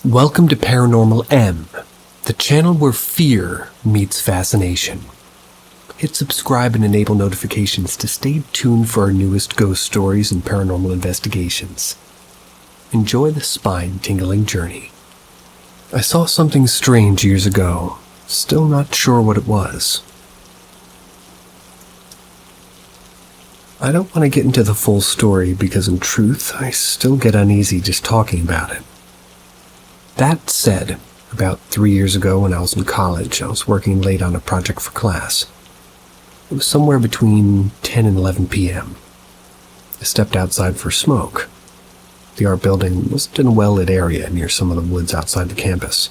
Welcome to Paranormal M, the channel where fear meets fascination. Hit subscribe and enable notifications to stay tuned for our newest ghost stories and paranormal investigations. Enjoy the spine-tingling journey. I saw something strange years ago, still not sure what it was. I don't want to get into the full story because in truth, I still get uneasy just talking about it. That said, about 3 years ago when I was in college, I was working late on a project for class. It was somewhere between 10 and 11 p.m. I stepped outside for a smoke. The art building was in a well-lit area near some of the woods outside the campus.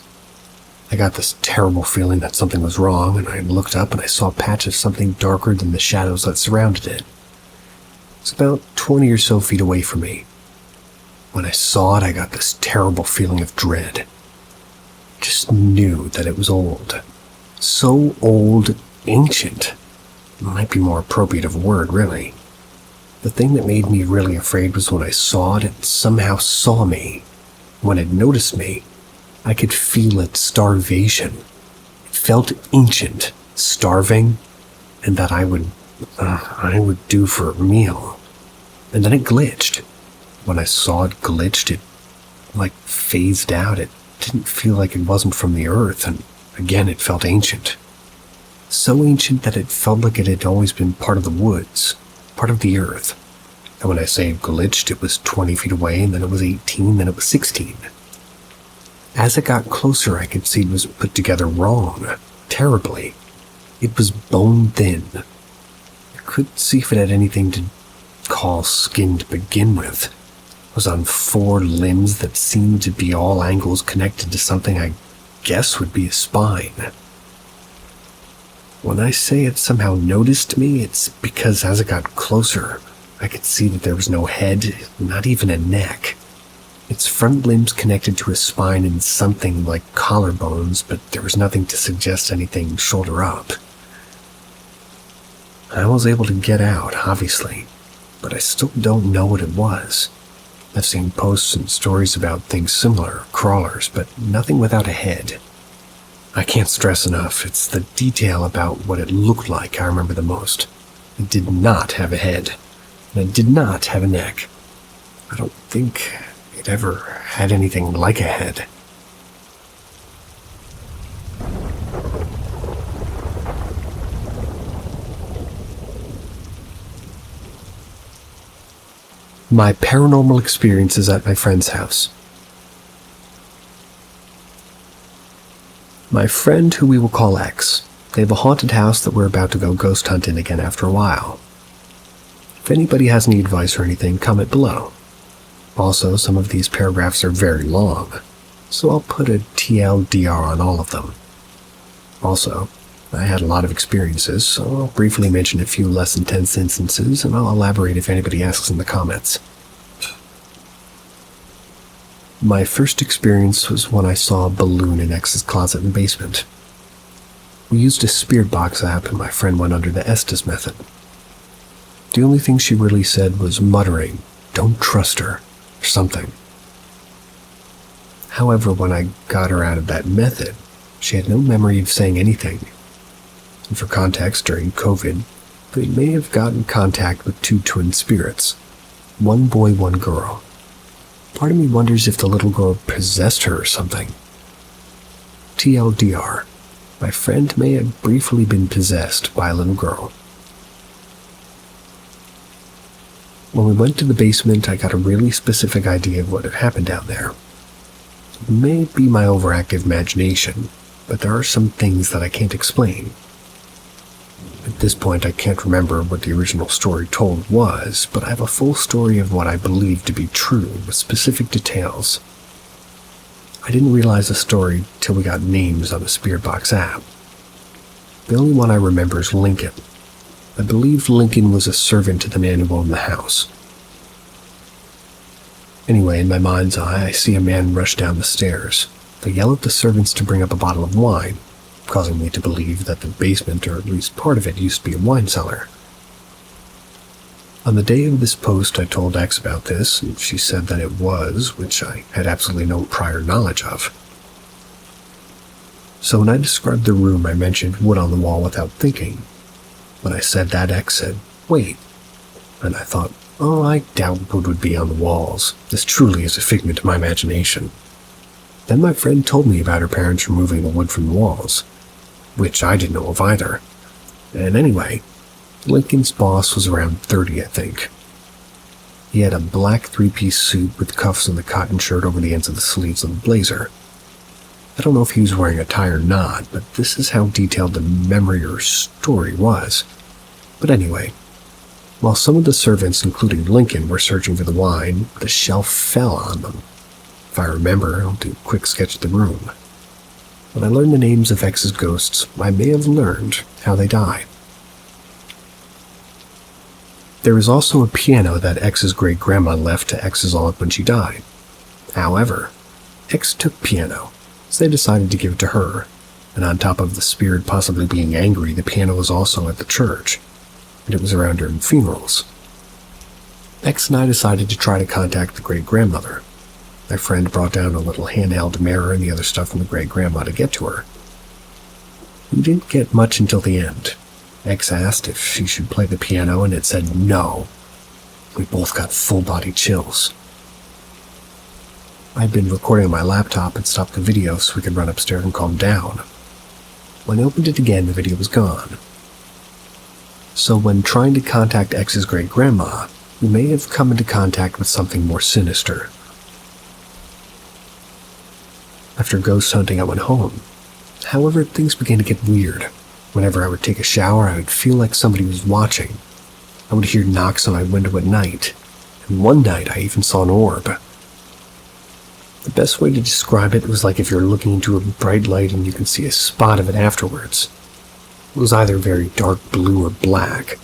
I got this terrible feeling that something was wrong, and I looked up and I saw a patch of something darker than the shadows that surrounded it. It was about 20 or so feet away from me. When I saw it, I got this terrible feeling of dread. Just knew that it was old. So old, ancient. Might be more appropriate of a word, really. The thing that made me really afraid was when I saw it, it somehow saw me. When it noticed me, I could feel its starvation. It felt ancient, starving, and that I would do for a meal. And then it glitched. When I saw it glitched, it phased out. It didn't feel like it wasn't from the earth, and again it felt ancient. So ancient that it felt like it had always been part of the woods, part of the earth. And when I say glitched, it was 20 feet away, and then it was 18, then it was 16. As it got closer, I could see it was put together wrong, terribly. It was bone thin. I couldn't see if it had anything to call skin to begin with. It was on 4 limbs that seemed to be all angles connected to something I guess would be a spine. When I say it somehow noticed me, it's because as it got closer, I could see that there was no head, not even a neck. Its front limbs connected to a spine and something like collarbones, but there was nothing to suggest anything shoulder up. I was able to get out, obviously, but I still don't know what it was. I've seen posts and stories about things similar, crawlers, but nothing without a head. I can't stress enough, it's the detail about what it looked like I remember the most. It did not have a head, and it did not have a neck. I don't think it ever had anything like a head. My paranormal experiences at my friend's house. My friend, who we will call X, they have a haunted house that we're about to go ghost hunting again after a while. If anybody has any advice or anything, comment below. Also, some of these paragraphs are very long, so I'll put a TLDR on all of them. Also, I had a lot of experiences, so I'll briefly mention a few less intense instances, and I'll elaborate if anybody asks in the comments. My first experience was when I saw a balloon in X's closet and basement. We used a spirit box app, and my friend went under the Estes method. The only thing she really said was muttering, "Don't trust her," or something. However, when I got her out of that method, she had no memory of saying anything. And for context, during COVID, they may have gotten contact with 2 twin spirits. 1 boy, 1 girl. Part of me wonders if the little girl possessed her or something. TLDR, my friend may have briefly been possessed by a little girl. When we went to the basement, I got a really specific idea of what had happened down there. It may be my overactive imagination, but there are some things that I can't explain. At this point, I can't remember what the original story told was, but I have a full story of what I believe to be true, with specific details. I didn't realize the story till we got names on the Spirit Box app. The only one I remember is Lincoln. I believe Lincoln was a servant to the man who owned the house. Anyway, in my mind's eye, I see a man rush down the stairs. They yell at the servants to bring up a bottle of wine, causing me to believe that the basement, or at least part of it, used to be a wine cellar. On the day of this post, I told X about this, and she said that it was, which I had absolutely no prior knowledge of. So when I described the room, I mentioned wood on the wall without thinking. When I said that, X said, "Wait." And I thought, oh, I doubt wood would be on the walls. This truly is a figment of my imagination. Then my friend told me about her parents removing the wood from the walls, which I didn't know of either. And anyway, Lincoln's boss was around 30, I think. He had a black three-piece suit with cuffs and the cotton shirt over the ends of the sleeves of the blazer. I don't know if he was wearing a tie or not, but this is how detailed the memory or story was. But anyway, while some of the servants, including Lincoln, were searching for the wine, the shelf fell on them. If I remember, I'll do a quick sketch of the room. When I learned the names of X's ghosts, I may have learned how they died. There was also a piano that X's great-grandma left to X's aunt when she died. However, X took piano, so they decided to give it to her, and on top of the spirit possibly being angry, the piano was also at the church, and it was around during funerals. X and I decided to try to contact the great-grandmother. My friend brought down a little handheld mirror and the other stuff from the great-grandma to get to her. We didn't get much until the end. X asked if she should play the piano, and it said no. We both got full-body chills. I'd been recording on my laptop and stopped the video so we could run upstairs and calm down. When I opened it again, the video was gone. So when trying to contact X's great-grandma, we may have come into contact with something more sinister. After ghost hunting, I went home. However, things began to get weird. Whenever I would take a shower, I would feel like somebody was watching. I would hear knocks on my window at night, and one night I even saw an orb. The best way to describe it was like if you're looking into a bright light and you can see a spot of it afterwards. It was either very dark blue or black,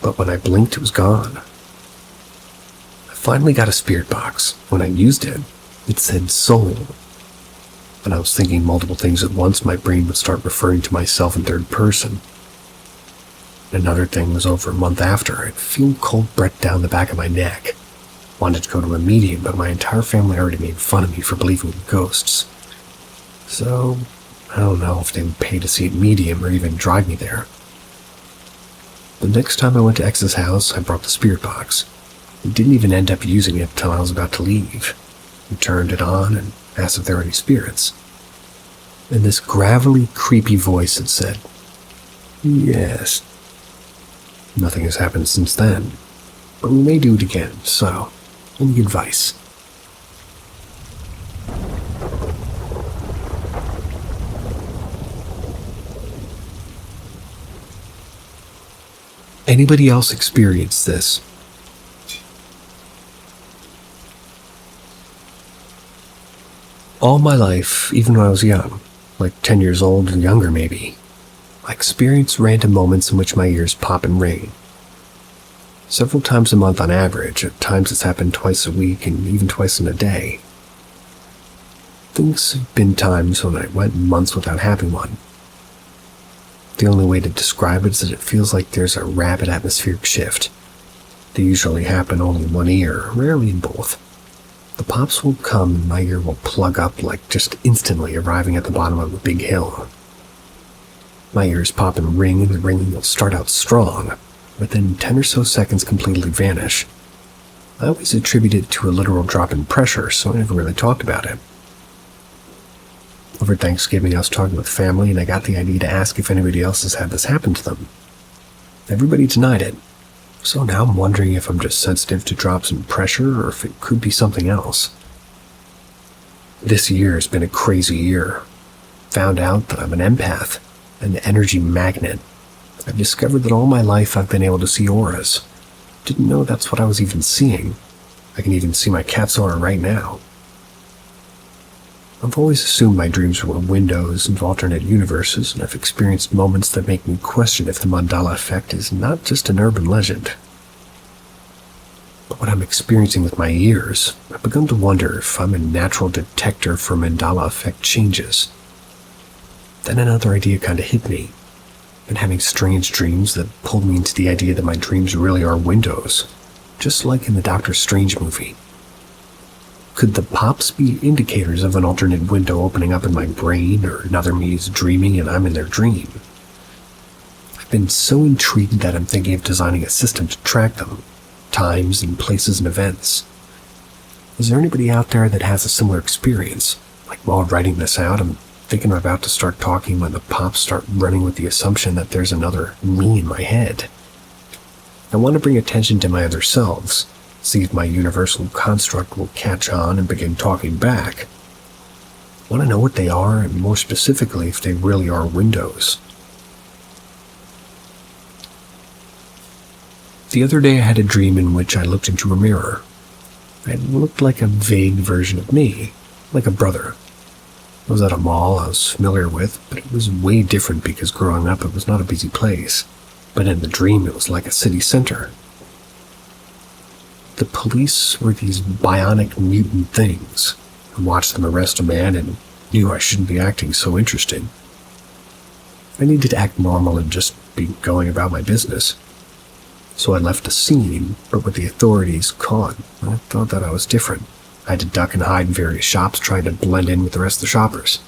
but when I blinked, it was gone. I finally got a spirit box. When I used it, it said soul. When I was thinking multiple things at once, my brain would start referring to myself in third person. Another thing was over a month after, I'd feel cold breath down the back of my neck. Wanted to go to a medium, but my entire family already made fun of me for believing in ghosts. So, I don't know if they would pay to see a medium or even drive me there. The next time I went to X's house, I brought the spirit box. We didn't even end up using it until I was about to leave. We turned it on and asked if there were any spirits. And this gravelly, creepy voice had said, "Yes." Nothing has happened since then, but we may do it again, so any advice? Anybody else experience this? All my life, even when I was young, like 10 years old or younger maybe, I experienced random moments in which my ears pop and ring. Several times a month on average, at times it's happened twice a week and even twice in a day. Things have been times when I went months without having one. The only way to describe it is that it feels like there's a rapid atmospheric shift. They usually happen only in one ear, rarely in both. The pops will come and my ear will plug up like just instantly arriving at the bottom of a big hill. My ears pop and ring, and the ringing will start out strong, but then 10 or so seconds completely vanish. I always attribute it to a literal drop in pressure, so I never really talked about it. Over Thanksgiving, I was talking with family, and I got the idea to ask if anybody else has had this happen to them. Everybody denied it. So now I'm wondering if I'm just sensitive to drops in pressure or if it could be something else. This year has been a crazy year. Found out that I'm an empath, an energy magnet. I've discovered that all my life I've been able to see auras. Didn't know that's what I was even seeing. I can even see my cat's aura right now. I've always assumed my dreams were windows into alternate universes, and I've experienced moments that make me question if the mandala effect is not just an urban legend. But what I'm experiencing with my ears, I've begun to wonder if I'm a natural detector for mandala effect changes. Then another idea kind of hit me. been having strange dreams that pulled me into the idea that my dreams really are windows, just like in the Doctor Strange movie. Could the pops be indicators of an alternate window opening up in my brain, or another me is dreaming and I'm in their dream? I've been so intrigued that I'm thinking of designing a system to track them, times and places and events. Is there anybody out there that has a similar experience? Like while writing this out, I'm thinking I'm about to start talking when the pops start running with the assumption that there's another me in my head. I want to bring attention to my other selves, see if my universal construct will catch on and begin talking back. I want to know what they are, and more specifically, if they really are windows. The other day I had a dream in which I looked into a mirror. It looked like a vague version of me, like a brother. I was at a mall I was familiar with, but it was way different because growing up it was not a busy place. But in the dream it was like a city center. The police were these bionic mutant things. I watched them arrest a man and knew I shouldn't be acting so interesting. I needed to act normal and just be going about my business. So I left the scene, but with the authorities caught, I thought that I was different. I had to duck and hide in various shops trying to blend in with the rest of the shoppers.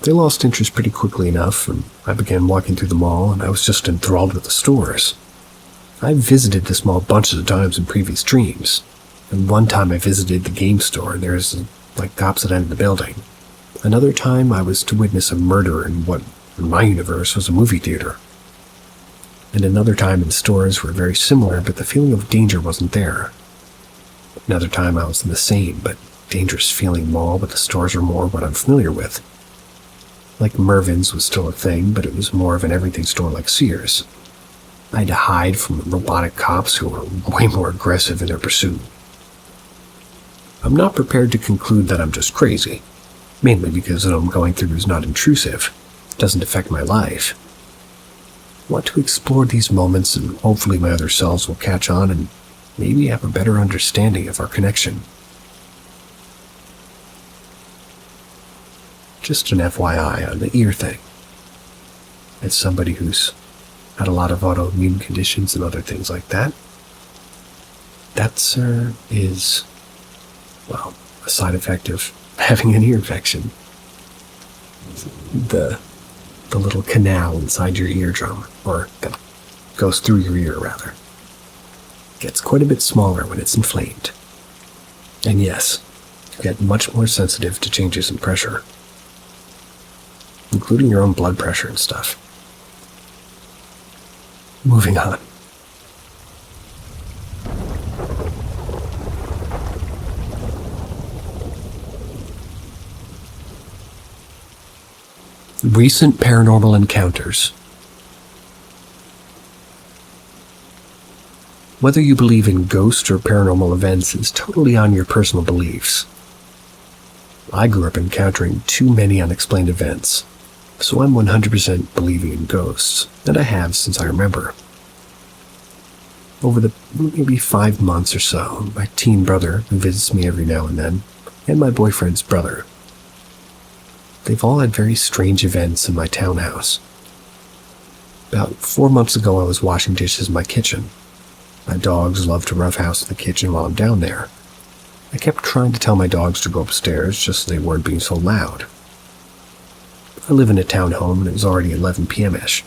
They lost interest pretty quickly enough, and I began walking through the mall, and I was just enthralled with the stores. I visited this mall bunches of times in previous dreams, and one time I visited the game store, and there's like the opposite end of the building. Another time I was to witness a murder in what, in my universe, was a movie theater. And another time in stores were very similar, but the feeling of danger wasn't there. Another time I was in the same, but dangerous feeling mall, but the stores were more what I'm familiar with. Like Mervyn's was still a thing, but it was more of an everything store like Sears. I had to hide from robotic cops who were way more aggressive in their pursuit. I'm not prepared to conclude that I'm just crazy, mainly because what I'm going through is not intrusive, doesn't affect my life. I want to explore these moments, and hopefully my other selves will catch on and maybe have a better understanding of our connection. Just an FYI on the ear thing. As somebody who's had a lot of autoimmune conditions and other things like that, that, sir, is, well, a side effect of having an ear infection. The little canal inside your eardrum, or that goes through your ear, rather, gets quite a bit smaller when it's inflamed. And yes, you get much more sensitive to changes in pressure, including your own blood pressure and stuff. Moving on. Recent paranormal encounters. Whether you believe in ghosts or paranormal events is totally on your personal beliefs. I grew up encountering too many unexplained events, so I'm 100% believing in ghosts, and I have since I remember. Over the maybe 5 months or so, my teen brother, who visits me every now and then, and my boyfriend's brother, they've all had very strange events in my townhouse. About 4 months ago, I was washing dishes in my kitchen. My dogs love to roughhouse in the kitchen while I'm down there. I kept trying to tell my dogs to go upstairs, just so they weren't being so loud. I live in a townhome, and it was already 11 p.m.-ish.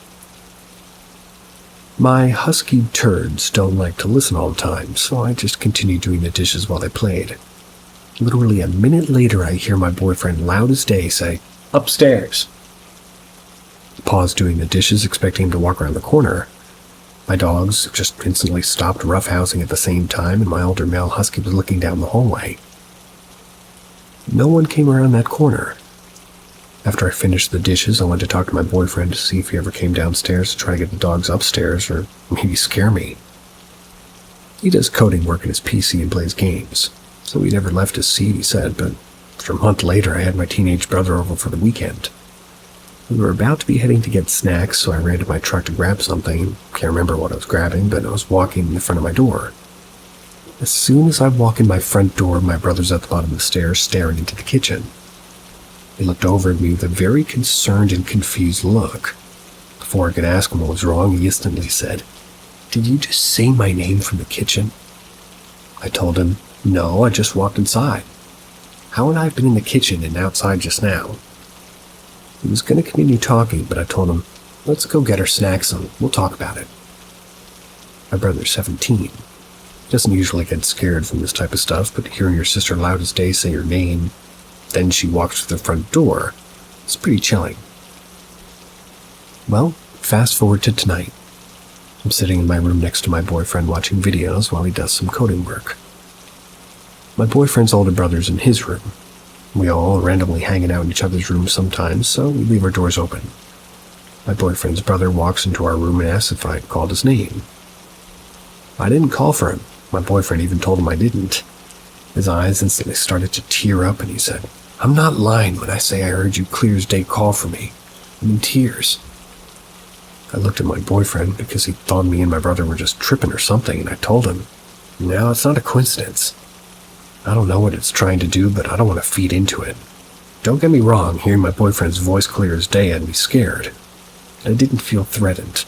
My husky turds don't like to listen all the time, so I just continued doing the dishes while they played. Literally a minute later, I hear my boyfriend loud as day say, "Upstairs." Paused doing the dishes, expecting him to walk around the corner. My dogs just instantly stopped roughhousing at the same time, and my older male husky was looking down the hallway. No one came around that corner. After I finished the dishes, I went to talk to my boyfriend to see if he ever came downstairs to try to get the dogs upstairs, or maybe scare me. He does coding work in his PC and plays games, so he never left his seat, he said, but after a month later, I had my teenage brother over for the weekend. We were about to be heading to get snacks, so I ran to my truck to grab something. Can't remember what I was grabbing, but I was walking in front of my door. As soon as I walk in my front door, my brother's at the bottom of the stairs staring into the kitchen. He looked over at me with a very concerned and confused look. Before I could ask him what was wrong, he instantly said, "Did you just say my name from the kitchen?" I told him, "No, I just walked inside. How would I have been in the kitchen and outside just now?" He was going to continue talking, but I told him, "Let's go get our snacks and we'll talk about it." My brother's 17. He doesn't usually get scared from this type of stuff, but hearing your sister loud as day say your name, then she walks through the front door, it's pretty chilling. Well, fast forward to tonight. I'm sitting in my room next to my boyfriend watching videos while he does some coding work. My boyfriend's older brother's in his room. We all randomly hanging out in each other's rooms sometimes, so we leave our doors open. My boyfriend's brother walks into our room and asks if I'd called his name. I didn't call for him. My boyfriend even told him I didn't. His eyes instantly started to tear up and he said, "I'm not lying when I say I heard you clear as day call for me. I'm in tears." I looked at my boyfriend because he thought me and my brother were just tripping or something, and I told him, "No, it's not a coincidence. I don't know what it's trying to do, but I don't want to feed into it. Don't get me wrong, hearing my boyfriend's voice clear as day had me scared. I didn't feel threatened."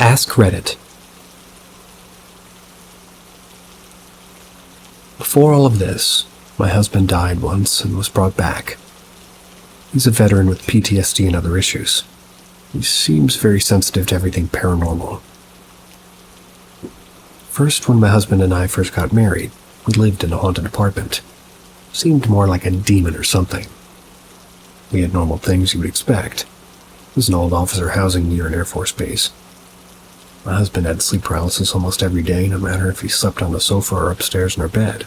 Ask Reddit. Before all of this, my husband died once and was brought back. He's a veteran with PTSD and other issues. He seems very sensitive to everything paranormal. First, when my husband and I first got married, we lived in a haunted apartment. Seemed more like a demon or something. We had normal things you would expect. It was an old officer housing near an Air Force base. My husband had sleep paralysis almost every day, no matter if he slept on the sofa or upstairs in our bed.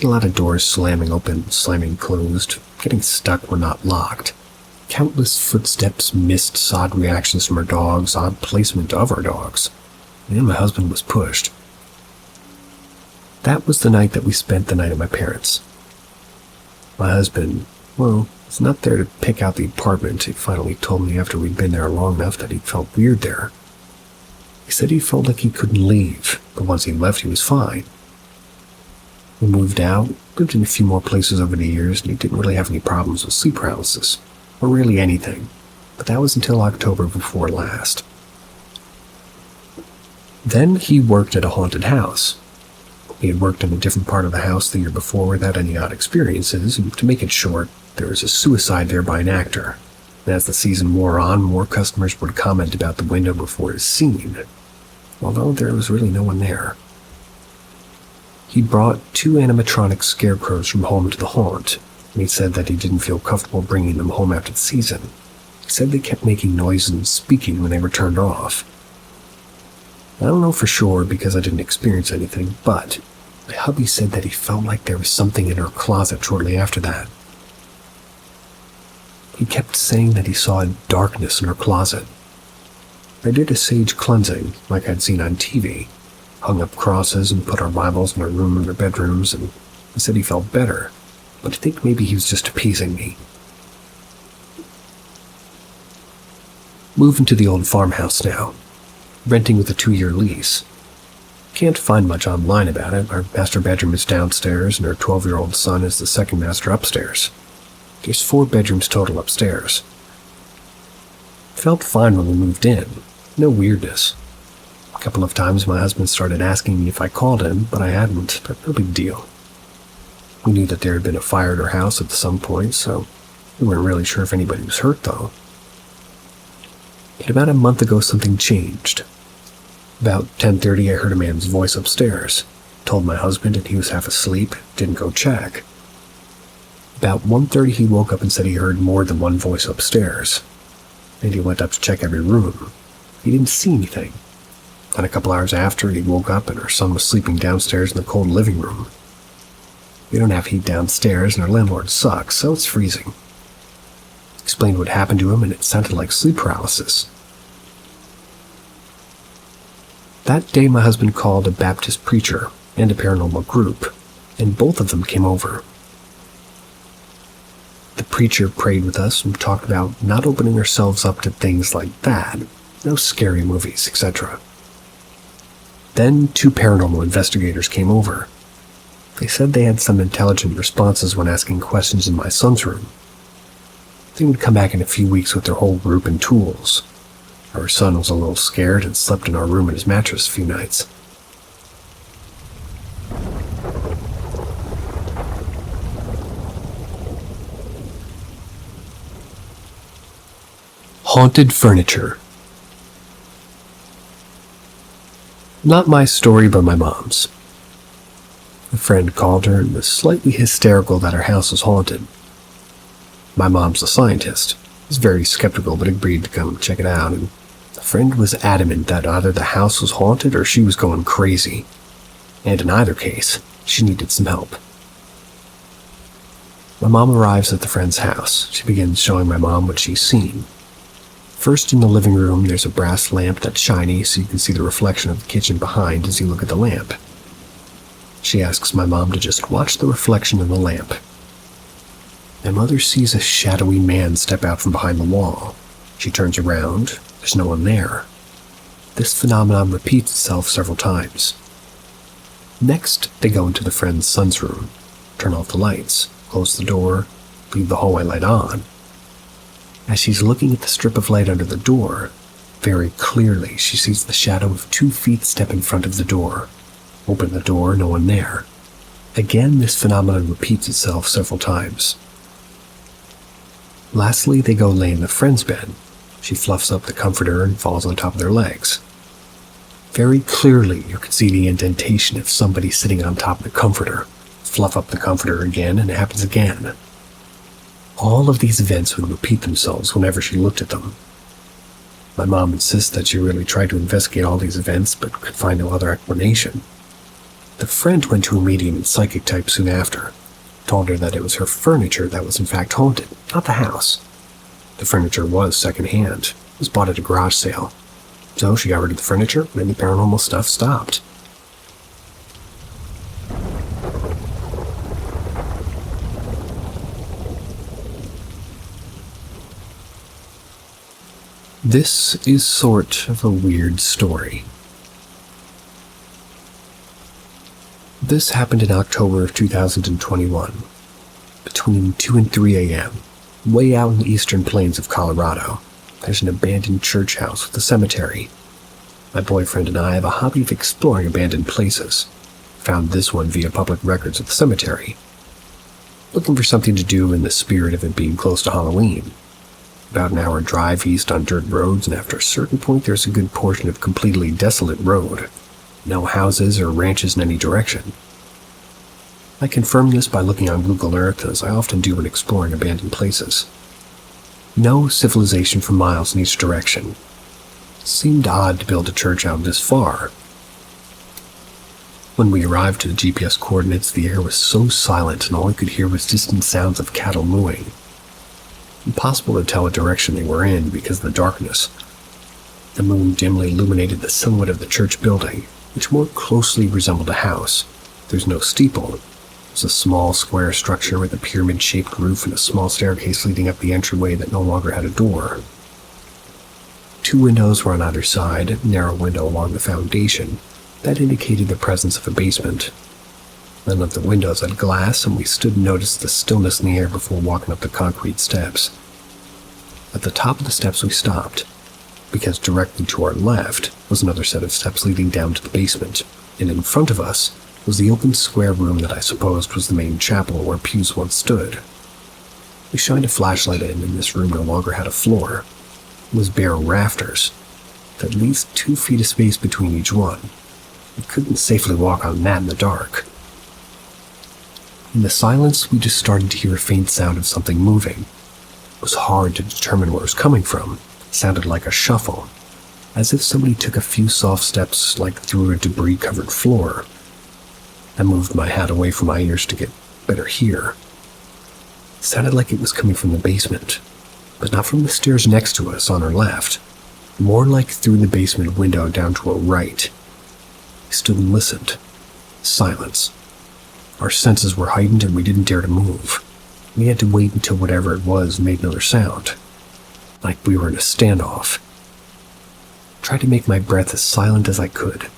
A lot of doors slamming open, slamming closed, getting stuck when not locked. Countless footsteps, missed, odd reactions from our dogs, odd placement of our dogs. And my husband was pushed. That was the night that we spent the night at my parents'. My husband, well, was not there to pick out the apartment. He finally told me after we'd been there long enough that he felt weird there. He said he felt like he couldn't leave, but once he left, he was fine. We moved out, lived in a few more places over the years, and he didn't really have any problems with sleep paralysis, or really anything, but that was until October before last. Then he worked at a haunted house. He had worked in a different part of the house the year before without any odd experiences, and to make it short, there was a suicide there by an actor. And as the season wore on, more customers would comment about the window before his scene, although there was really no one there. He brought 2 animatronic scarecrows from home to the haunt, and he said that he didn't feel comfortable bringing them home after the season. He said they kept making noises and speaking when they were turned off. I don't know for sure because I didn't experience anything, but my hubby said that he felt like there was something in her closet shortly after that. He kept saying that he saw a darkness in her closet. I did a sage cleansing, like I'd seen on TV, hung up crosses and put our Bibles in our room and our bedrooms, and he said he felt better, but I think maybe he was just appeasing me. Moving to the old farmhouse now, renting with a 2-year lease. Can't find much online about it. Our master bedroom is downstairs, and our 12-year-old son is the second master upstairs. There's 4 bedrooms total upstairs. Felt fine when we moved in. No weirdness. A couple of times my husband started asking me if I called him, but I hadn't, but no big deal. We knew that there had been a fire at our house at some point, so we weren't really sure if anybody was hurt, though. But about a month ago, something changed. About 10:30, I heard a man's voice upstairs. Told my husband, and he was half asleep, didn't go check. About 1:30, he woke up and said he heard more than one voice upstairs. And he went up to check every room. He didn't see anything. Then a couple hours after, he woke up and our son was sleeping downstairs in the cold living room. We don't have heat downstairs and our landlord sucks, so it's freezing. Explained what happened to him and it sounded like sleep paralysis. That day my husband called a Baptist preacher and a paranormal group, and both of them came over. The preacher prayed with us and talked about not opening ourselves up to things like that, No scary movies, etc. Then 2 paranormal investigators came over. They said they had some intelligent responses when asking questions in my son's room. They would come back in a few weeks with their whole group and tools. Our son was a little scared and slept in our room in his mattress a few nights. Haunted furniture. Not my story, but my mom's. A friend called her and was slightly hysterical that her house was haunted. My mom's a scientist. Was very skeptical but agreed to come check it out, and the friend was adamant that either the house was haunted or she was going crazy. And in either case, she needed some help. My mom arrives at the friend's house. She begins showing my mom what she's seen. First, in the living room, there's a brass lamp that's shiny so you can see the reflection of the kitchen behind as you look at the lamp. She asks my mom to just watch the reflection in the lamp. My mother sees a shadowy man step out from behind the wall. She turns around. There's no one there. This phenomenon repeats itself several times. Next, they go into the friend's son's room, turn off the lights, close the door, leave the hallway light on. As she's looking at the strip of light under the door, very clearly she sees the shadow of 2 feet step in front of the door. Open the door, no one there. Again, this phenomenon repeats itself several times. Lastly, they go lay in the friend's bed. She fluffs up the comforter and falls on top of their legs. Very clearly, you can see the indentation of somebody sitting on top of the comforter. Fluff up the comforter again, and it happens again. All of these events would repeat themselves whenever she looked at them. My mom insists that she really tried to investigate all these events, but could find no other explanation. The friend went to a medium and psychic type soon after, told her that it was her furniture that was in fact haunted, not the house. The furniture was secondhand. It was bought at a garage sale. So she got rid of the furniture, and the paranormal stuff stopped. This is sort of a weird story. This happened in October of 2021, between 2 and 3 a.m., way out in the eastern plains of Colorado. There's an abandoned church house with a cemetery. My boyfriend and I have a hobby of exploring abandoned places. Found this one via public records at the cemetery. Looking for something to do in the spirit of it being close to Halloween. About an hour drive east on dirt roads, and after a certain point there's a good portion of completely desolate road. No houses or ranches in any direction. I confirmed this by looking on Google Earth, as I often do when exploring abandoned places. No civilization for miles in each direction. It seemed odd to build a church out this far. When we arrived to the GPS coordinates, the air was so silent and all I could hear was distant sounds of cattle mooing. Impossible to tell what direction they were in because of the darkness. The moon dimly illuminated the silhouette of the church building, which more closely resembled a house. There's no steeple. It was a small square structure with a pyramid-shaped roof and a small staircase leading up the entryway that no longer had a door. 2 windows were on either side, a narrow window along the foundation that indicated the presence of a basement. None of the windows had glass, and we stood and noticed the stillness in the air before walking up the concrete steps. At the top of the steps we stopped, because directly to our left was another set of steps leading down to the basement, and in front of us was the open square room that I supposed was the main chapel where pews once stood. We shined a flashlight in, and this room no longer had a floor. It was bare rafters, with at least 2 feet of space between each one. We couldn't safely walk on that in the dark. In the silence, we just started to hear a faint sound of something moving. It was hard to determine where it was coming from. It sounded like a shuffle, as if somebody took a few soft steps like through a debris-covered floor. I moved my hat away from my ears to get better hear. It sounded like it was coming from the basement, but not from the stairs next to us on our left. More like through the basement window down to our right. I stood and listened. Silence. Our senses were heightened and we didn't dare to move. We had to wait until whatever it was made another sound, like we were in a standoff. tried to make my breath as silent as I could.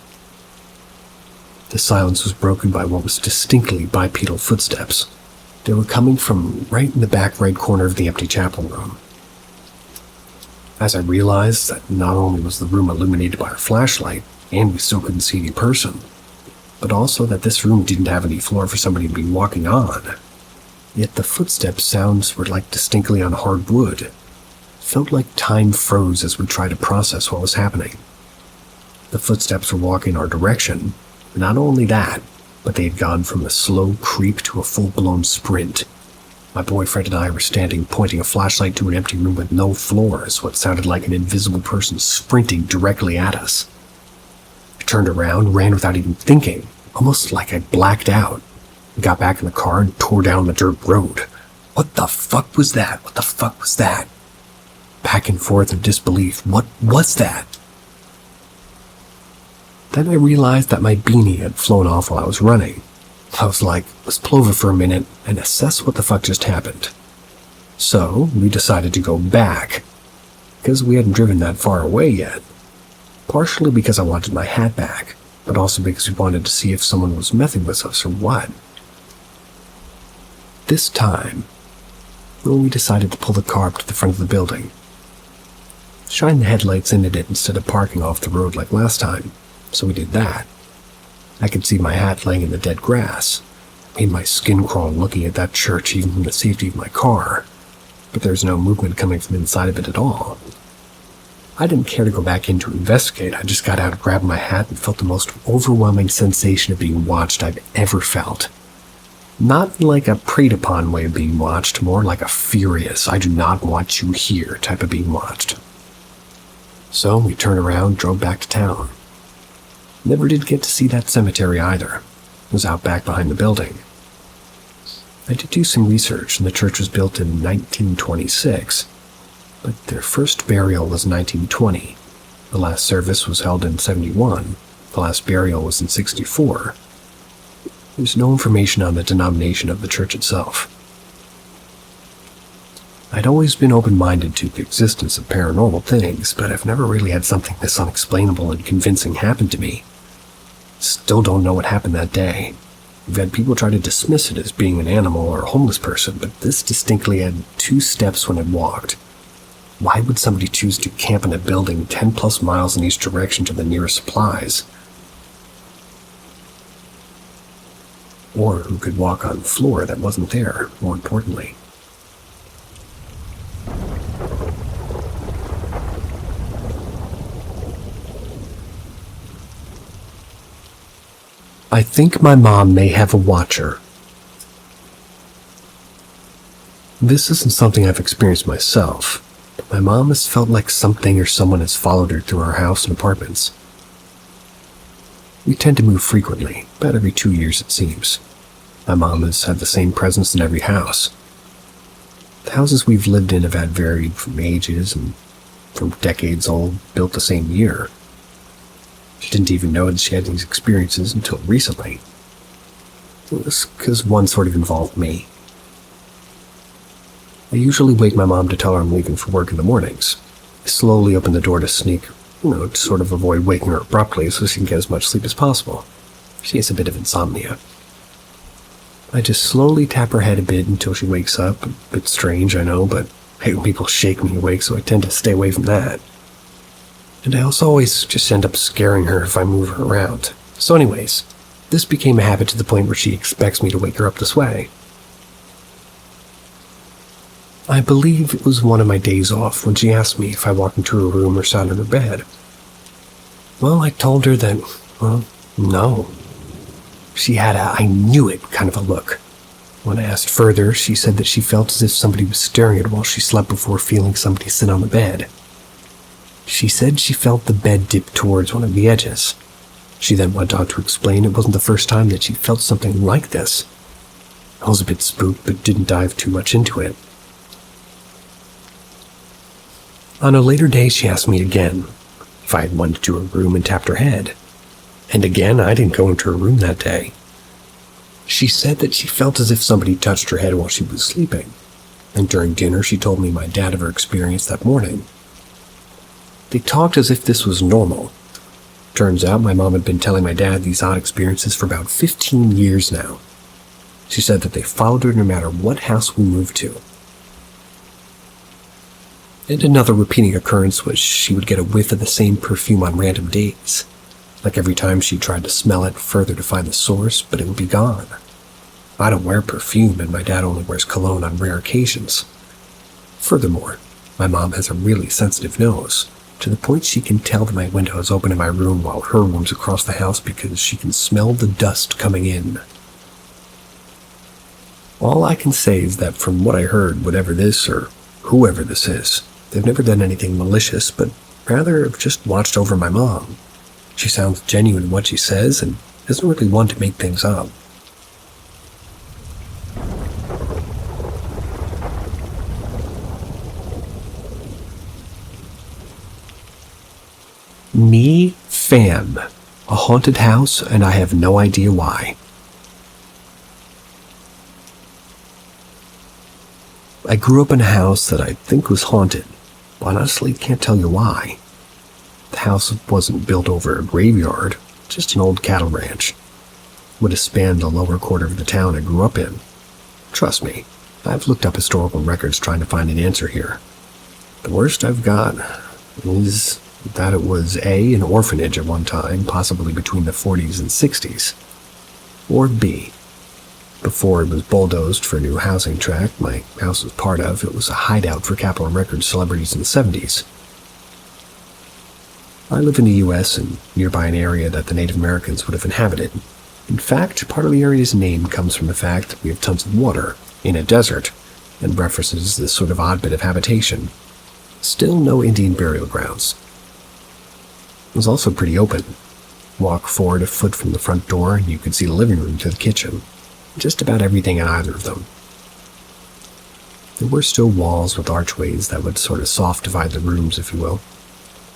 The silence was broken by what was distinctly bipedal footsteps. They were coming from right in the back right corner of the empty chapel room. As I realized that not only was the room illuminated by our flashlight, and we still couldn't see any person, but also that this room didn't have any floor for somebody to be walking on. Yet the footstep sounds were like distinctly on hard wood. It felt like time froze as we tried to process what was happening. The footsteps were walking our direction. Not only that, but they had gone from a slow creep to a full-blown sprint. My boyfriend and I were standing pointing a flashlight to an empty room with no floors, what sounded like an invisible person sprinting directly at us. I turned around, ran without even thinking, almost like I blacked out. We got back in the car and tore down the dirt road. What the fuck was that? What the fuck was that? Back and forth in disbelief. What was that? Then I realized that my beanie had flown off while I was running. I was like, let's pull over for a minute and assess what the fuck just happened. So we decided to go back, because we hadn't driven that far away yet. Partially because I wanted my hat back, but also because we wanted to see if someone was messing with us or what. This time, we decided to pull the car up to the front of the building. Shine the headlights into it instead of parking off the road like last time, so we did that. I could see my hat laying in the dead grass. Made my skin crawl looking at that church even from the safety of my car, but there was no movement coming from inside of it at all. I didn't care to go back in to investigate. I just got out, grabbed my hat, and felt the most overwhelming sensation of being watched I've ever felt. Not like a preyed-upon way of being watched, more like a furious, I do not want you here type of being watched. So we turned around, drove back to town. Never did get to see that cemetery either. It was out back behind the building. I did do some research, and the church was built in 1926, but their first burial was 1920. The last service was held in 71. The last burial was in 64. There's no information on the denomination of the church itself. I'd always been open-minded to the existence of paranormal things, but I've never really had something this unexplainable and convincing happen to me. Still don't know what happened that day. We've had people try to dismiss it as being an animal or a homeless person, but this distinctly had 2 steps when it walked. Why would somebody choose to camp in a building 10 plus miles in each direction to the nearest supplies? Or who could walk on floor that wasn't there, more importantly. I think my mom may have a watcher. This isn't something I've experienced myself, but my mom has felt like something or someone has followed her through our house and apartments. We tend to move frequently, about every 2 years it seems. My mom has had the same presence in every house. The houses we've lived in have had varied from ages and from decades old, built the same year. She didn't even know that she had these experiences until recently. It was because one sort of involved me. I usually wake my mom to tell her I'm leaving for work in the mornings. I slowly open the door to sneak, to sort of avoid waking her abruptly so she can get as much sleep as possible. She has a bit of insomnia. I just slowly tap her head a bit until she wakes up. A bit strange, I know, but I hate when people shake me awake, so I tend to stay away from that. And I also always just end up scaring her if I move her around. So anyways, this became a habit to the point where she expects me to wake her up this way. I believe it was one of my days off when she asked me if I walked into her room or sat on her bed. Well, I told her that, no. She had a I knew it kind of a look. When I asked further, she said that she felt as if somebody was staring at her while she slept before feeling somebody sit on the bed. She said she felt the bed dip towards one of the edges. She then went on to explain it wasn't the first time that she felt something like this. I was a bit spooked, but didn't dive too much into it. On a later day, she asked me again if I had went into her room and tapped her head. And again, I didn't go into her room that day. She said that she felt as if somebody touched her head while she was sleeping. And during dinner, she told me my dad of her experience that morning. They talked as if this was normal. Turns out my mom had been telling my dad these odd experiences for about 15 years now. She said that they followed her no matter what house we moved to. And another repeating occurrence was she would get a whiff of the same perfume on random days. Like every time she tried to smell it further to find the source, but it would be gone. I don't wear perfume, and my dad only wears cologne on rare occasions. Furthermore, my mom has a really sensitive nose, to the point she can tell that my window is open in my room while her room's across the house because she can smell the dust coming in. All I can say is that from what I heard, whatever this or whoever this is, they've never done anything malicious, but rather have just watched over my mom. She sounds genuine in what she says and isn't really one to make things up. Me, Fam. A haunted house, and I have no idea why. I grew up in a house that I think was haunted, but honestly can't tell you why. The house wasn't built over a graveyard, just an old cattle ranch. Would have spanned the lower quarter of the town I grew up in. Trust me, I've looked up historical records trying to find an answer here. The worst I've got is that it was A, an orphanage at one time, possibly between the 40s and 60s. Or B, before it was bulldozed for a new housing tract my house was part of, it was a hideout for Capitol Records celebrities in the 70s. I live in the U.S. and nearby an area that the Native Americans would have inhabited. In fact, part of the area's name comes from the fact that we have tons of water in a desert and references this sort of odd bit of habitation. Still no Indian burial grounds. It was also pretty open. Walk forward a foot from the front door and you could see the living room to the kitchen. Just about everything in either of them. There were still walls with archways that would sort of soft divide the rooms, if you will.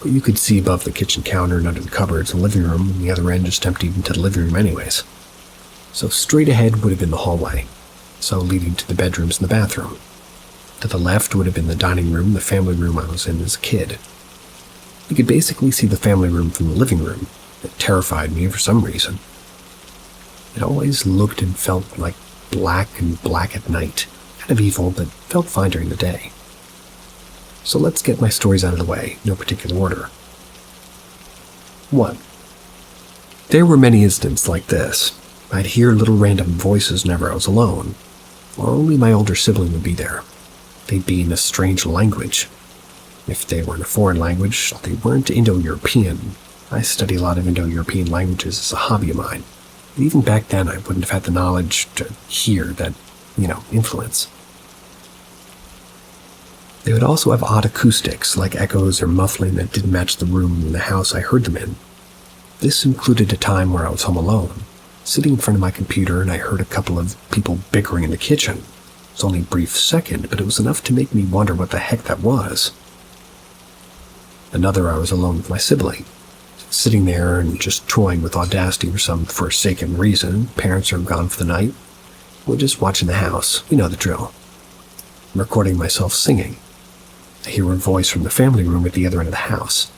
But you could see above the kitchen counter and under the cupboards the living room, and the other end just emptied into the living room anyways. So straight ahead would have been the hallway, so leading to the bedrooms and the bathroom. To the left would have been the dining room, the family room I was in as a kid. You could basically see the family room from the living room. It terrified me for some reason. It always looked and felt like black and black at night. Kind of evil, but felt fine during the day. So let's get my stories out of the way, no particular order. 1. There were many instances like this. I'd hear little random voices whenever I was alone, or only my older sibling would be there. They'd be in a strange language. If they were in a foreign language, they weren't Indo-European. I study a lot of Indo-European languages as a hobby of mine. But even back then, I wouldn't have had the knowledge to hear that, influence. They would also have odd acoustics, like echoes or muffling that didn't match the room in the house I heard them in. This included a time where I was home alone, sitting in front of my computer, and I heard a couple of people bickering in the kitchen. It was only a brief second, but it was enough to make me wonder what the heck that was. Another, I was alone with my sibling, sitting there and just toying with Audacity for some forsaken reason. Parents are gone for the night. We're just watching the house. You know the drill. I'm recording myself singing. I hear a voice from the family room at the other end of the house.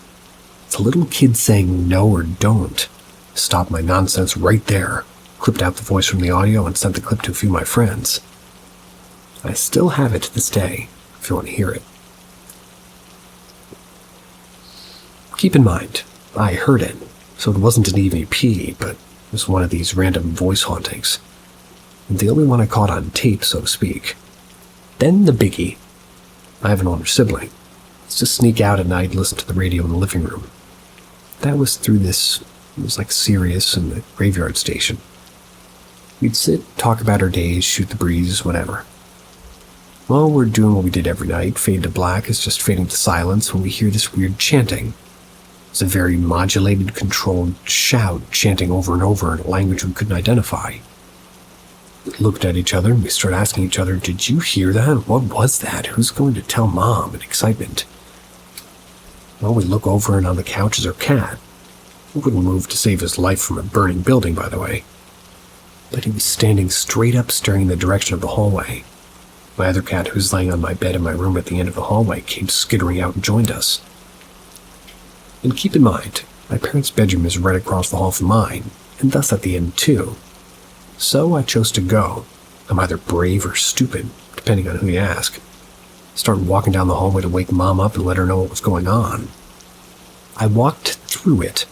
It's a little kid saying no or don't. Stopped my nonsense right there, clipped out the voice from the audio, and sent the clip to a few of my friends. I still have it to this day, if you want to hear it. Keep in mind, I heard it, so it wasn't an EVP, but it was one of these random voice hauntings. And the only one I caught on tape, so to speak. Then the biggie. I have an older sibling. It's to sneak out at night and listen to the radio in the living room. That was through this, it was like Sirius and the graveyard station. We'd sit, talk about our days, shoot the breeze, whatever. While we're doing what we did every night, fade to black is just fading to silence when we hear this weird chanting. It's a very modulated, controlled shout chanting over and over in a language we couldn't identify. We looked at each other and we started asking each other, "Did you hear that? What was that? Who's going to tell Mom?" in excitement. Well, we look over and on the couch is our cat. He wouldn't move to save his life from a burning building, by the way. But he was standing straight up staring in the direction of the hallway. My other cat, who was laying on my bed in my room at the end of the hallway, came skittering out and joined us. And keep in mind, my parents' bedroom is right across the hall from mine, and thus at the end too. So I chose to go. I'm either brave or stupid, depending on who you ask. Started walking down the hallway to wake Mom up and let her know what was going on. I walked through it.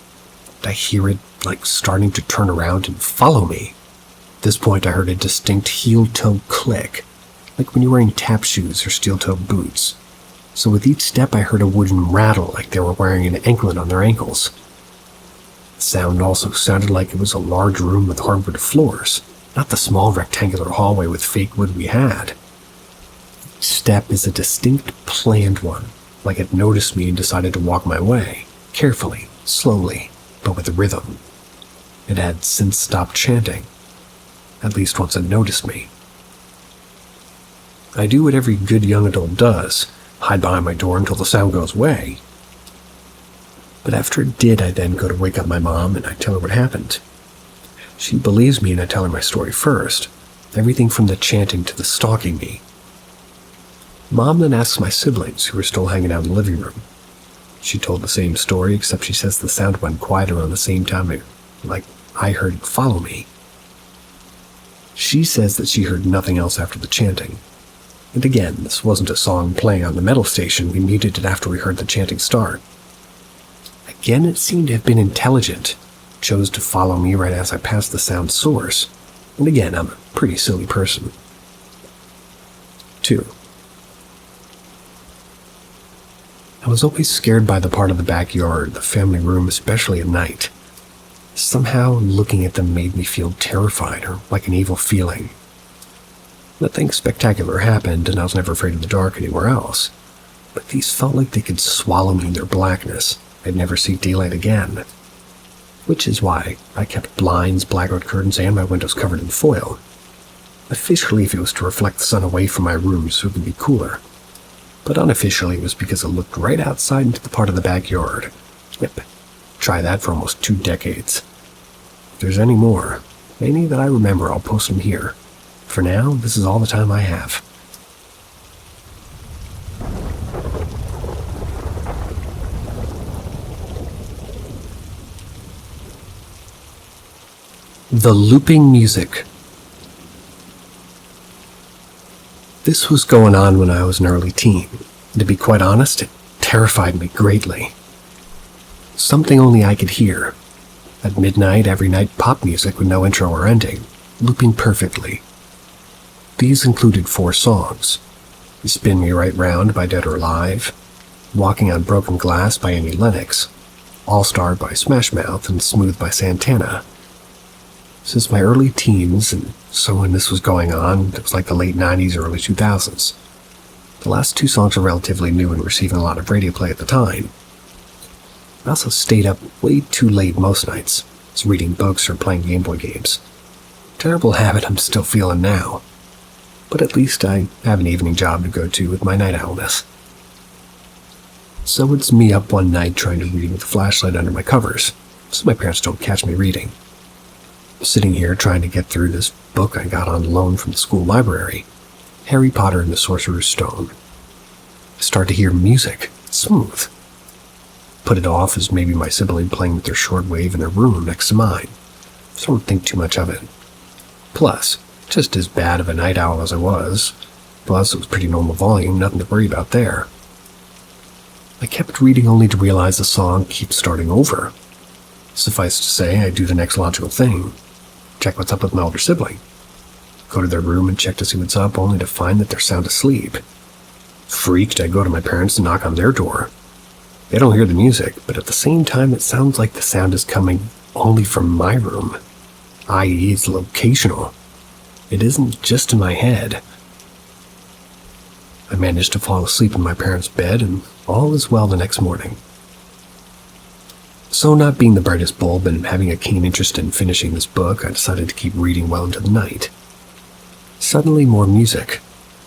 I hear it, starting to turn around and follow me. At this point, I heard a distinct heel-toe click, like when you're wearing tap shoes or steel-toe boots. So with each step, I heard a wooden rattle like they were wearing an anklet on their ankles. The sound also sounded like it was a large room with hardwood floors, not the small rectangular hallway with fake wood we had. Each step is a distinct, planned one, like it noticed me and decided to walk my way, carefully, slowly, but with rhythm. It had since stopped chanting, at least once it noticed me. I do what every good young adult does, hide behind my door until the sound goes away. But after it did, I then go to wake up my mom and I tell her what happened. She believes me and I tell her my story first, everything from the chanting to the stalking me. Mom then asks my siblings, who were still hanging out in the living room. She told the same story, except she says the sound went quiet around the same time, like I heard it follow me. She says that she heard nothing else after the chanting. And again, this wasn't a song playing on the metal station. We muted it after we heard the chanting start. Again, it seemed to have been intelligent. It chose to follow me right as I passed the sound source. And again, I'm a pretty silly person. 2. I was always scared by the part of the backyard, the family room, especially at night. Somehow, looking at them made me feel terrified or like an evil feeling. Nothing spectacular happened, and I was never afraid of the dark anywhere else. But these felt like they could swallow me in their blackness. I'd never see daylight again. Which is why I kept blinds, blackout curtains, and my windows covered in foil. Officially, it was to reflect the sun away from my room so it would be cooler. But unofficially, it was because it looked right outside into the part of the backyard. Yep, try that for almost 2 decades. If there's any more, any that I remember, I'll post them here. For now, this is all the time I have. The looping music. This was going on when I was an early teen. And to be quite honest, it terrified me greatly. Something only I could hear. At midnight, every night, pop music with no intro or ending, looping perfectly. These included 4 songs. You Spin Me Right Round by Dead or Alive, Walking on Broken Glass by Annie Lennox, All-Star by Smash Mouth, and Smooth by Santana. Since my early teens, and so when this was going on, it was like the late 90s or early 2000s. The last 2 songs were relatively new and receiving a lot of radio play at the time. I also stayed up way too late most nights, just reading books or playing Game Boy games. Terrible habit I'm still feeling now. But at least I have an evening job to go to with my night owlness. So it's me up one night trying to read with a flashlight under my covers, so my parents don't catch me reading. I'm sitting here trying to get through this book I got on loan from the school library, Harry Potter and the Sorcerer's Stone. I start to hear music, smooth. Put it off as maybe my sibling playing with their shortwave in their room next to mine, so I don't think too much of it. Plus, just as bad of a night owl as I was, plus it was pretty normal volume, nothing to worry about there. I kept reading only to realize the song keeps starting over. Suffice to say, I do the next logical thing. Check what's up with my older sibling. Go to their room and check to see what's up, only to find that they're sound asleep. Freaked, I go to my parents and knock on their door. They don't hear the music, but at the same time it sounds like the sound is coming only from my room, i.e. it's locational. It isn't just in my head. I managed to fall asleep in my parents' bed, and all is well the next morning. So, not being the brightest bulb and having a keen interest in finishing this book, I decided to keep reading well into the night. Suddenly, more music.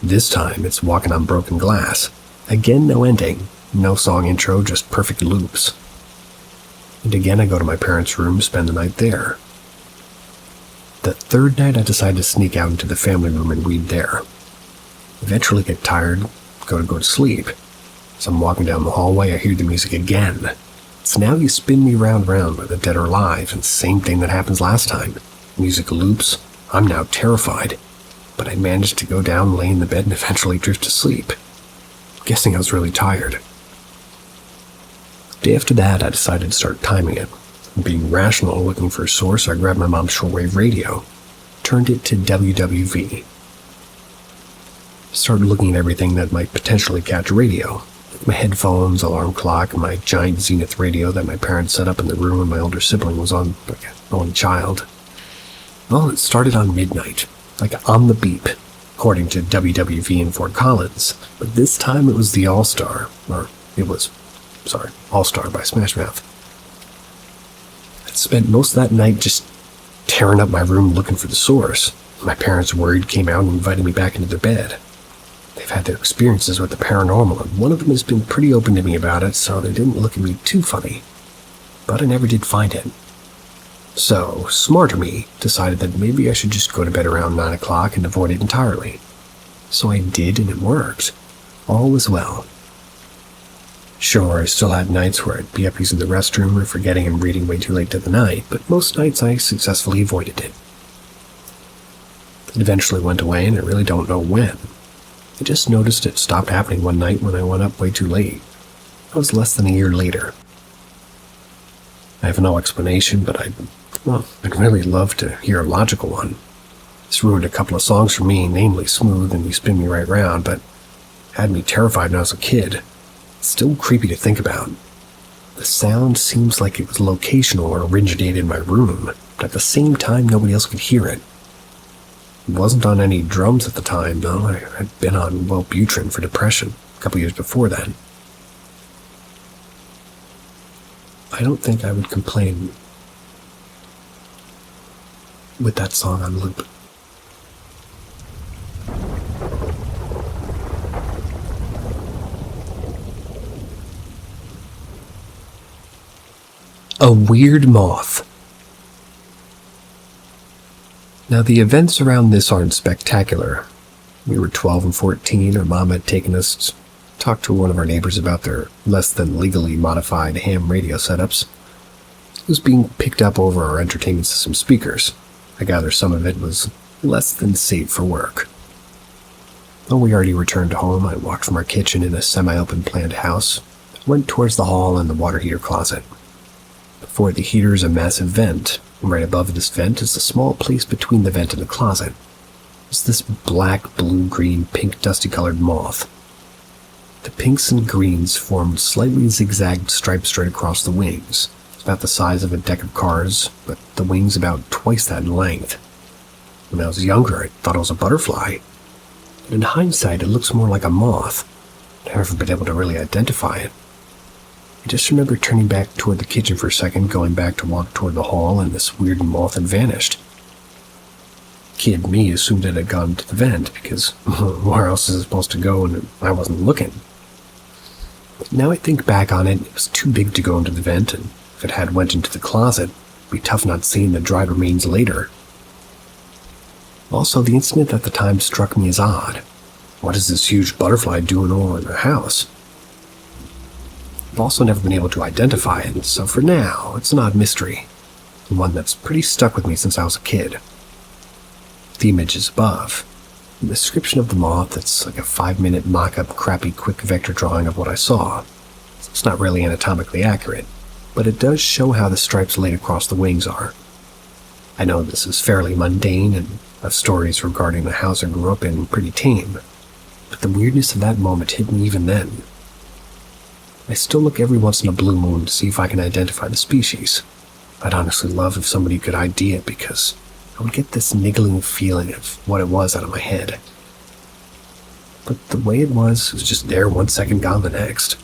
This time, it's Walking on Broken Glass. Again, no ending, no song intro, just perfect loops. And again, I go to my parents' room, spend the night there. The 3rd night, I decide to sneak out into the family room and read there. Eventually get tired, go to sleep. As I'm walking down the hallway, I hear the music again. It So now you spin me round whether dead or alive, and same thing that happens last time. Music loops. I'm now terrified, but I managed to go down, lay in the bed, and eventually drift to sleep. I'm guessing I was really tired. The day after that, I decided to start timing it. Being rational, looking for a source, I grabbed my mom's shortwave radio, turned it to WWV. Started looking at everything that might potentially catch radio. My headphones, alarm clock, and my giant Zenith radio that my parents set up in the room when my older sibling was on, like an only child. Well, it started on midnight, like on the beep, according to WWV in Fort Collins. But this time it was the All-Star by Smash Mouth. I spent most of that night just tearing up my room looking for the source. My parents, worried, came out and invited me back into their bed. They've had their experiences with the paranormal, and one of them has been pretty open to me about it, so they didn't look at me too funny. But I never did find it. So, smarter me decided that maybe I should just go to bed around 9 o'clock and avoid it entirely. So I did, and it worked. All was well. Sure, I still had nights where I'd be up using the restroom or forgetting and reading way too late to the night, but most nights I successfully avoided it. It eventually went away, and I really don't know when. I just noticed it stopped happening one night when I went up way too late. That was less than a year later. I have no explanation, but I'd really love to hear a logical one. This ruined a couple of songs for me, namely Smooth and You Spin Me Right Round, but had me terrified when I was a kid. It's still creepy to think about. The sound seems like it was locational or originated in my room, but at the same time nobody else could hear it. It wasn't on any drums at the time, though. I had been on Wellbutrin for depression a couple years before then. I don't think I would complain with that song on loop. A weird moth. Now, the events around this aren't spectacular. We were 12 and 14. Our mom had taken us to talk to one of our neighbors about their less than legally modified ham radio setups. It was being picked up over our entertainment system speakers. I gather some of it was less than safe for work. When we already returned home, I walked from our kitchen in a semi-open planned house, went towards the hall and the water heater closet. Before the heater is a massive vent, and right above this vent is the small place between the vent and the closet. It's this black, blue, green, pink, dusty-colored moth. The pinks and greens formed slightly zigzagged stripes straight across the wings. It's about the size of a deck of cards, but the wings about twice that in length. When I was younger, I thought it was a butterfly. But in hindsight, it looks more like a moth. I've never been able to really identify it. I just remember turning back toward the kitchen for a second, going back to walk toward the hall, and this weird moth had vanished. Kid me assumed it had gone to the vent, because where else is it supposed to go and I wasn't looking? But now I think back on it, it was too big to go into the vent, and if it had went into the closet, it'd be tough not seeing the dried remains later. Also, the incident at the time struck me as odd. What is this huge butterfly doing all in the house? I've also never been able to identify it, so for now, it's an odd mystery, and one that's pretty stuck with me since I was a kid. The image is above. The description of the moth, it's like a 5-minute mock-up, crappy, quick vector drawing of what I saw. It's not really anatomically accurate, but it does show how the stripes laid across the wings are. I know this is fairly mundane, and of stories regarding the house I grew up in pretty tame, but the weirdness of that moment hit me even then. I still look every once in a blue moon to see if I can identify the species. I'd honestly love if somebody could ID it, because I would get this niggling feeling of what it was out of my head. But the way it was just there 1 second, gone the next.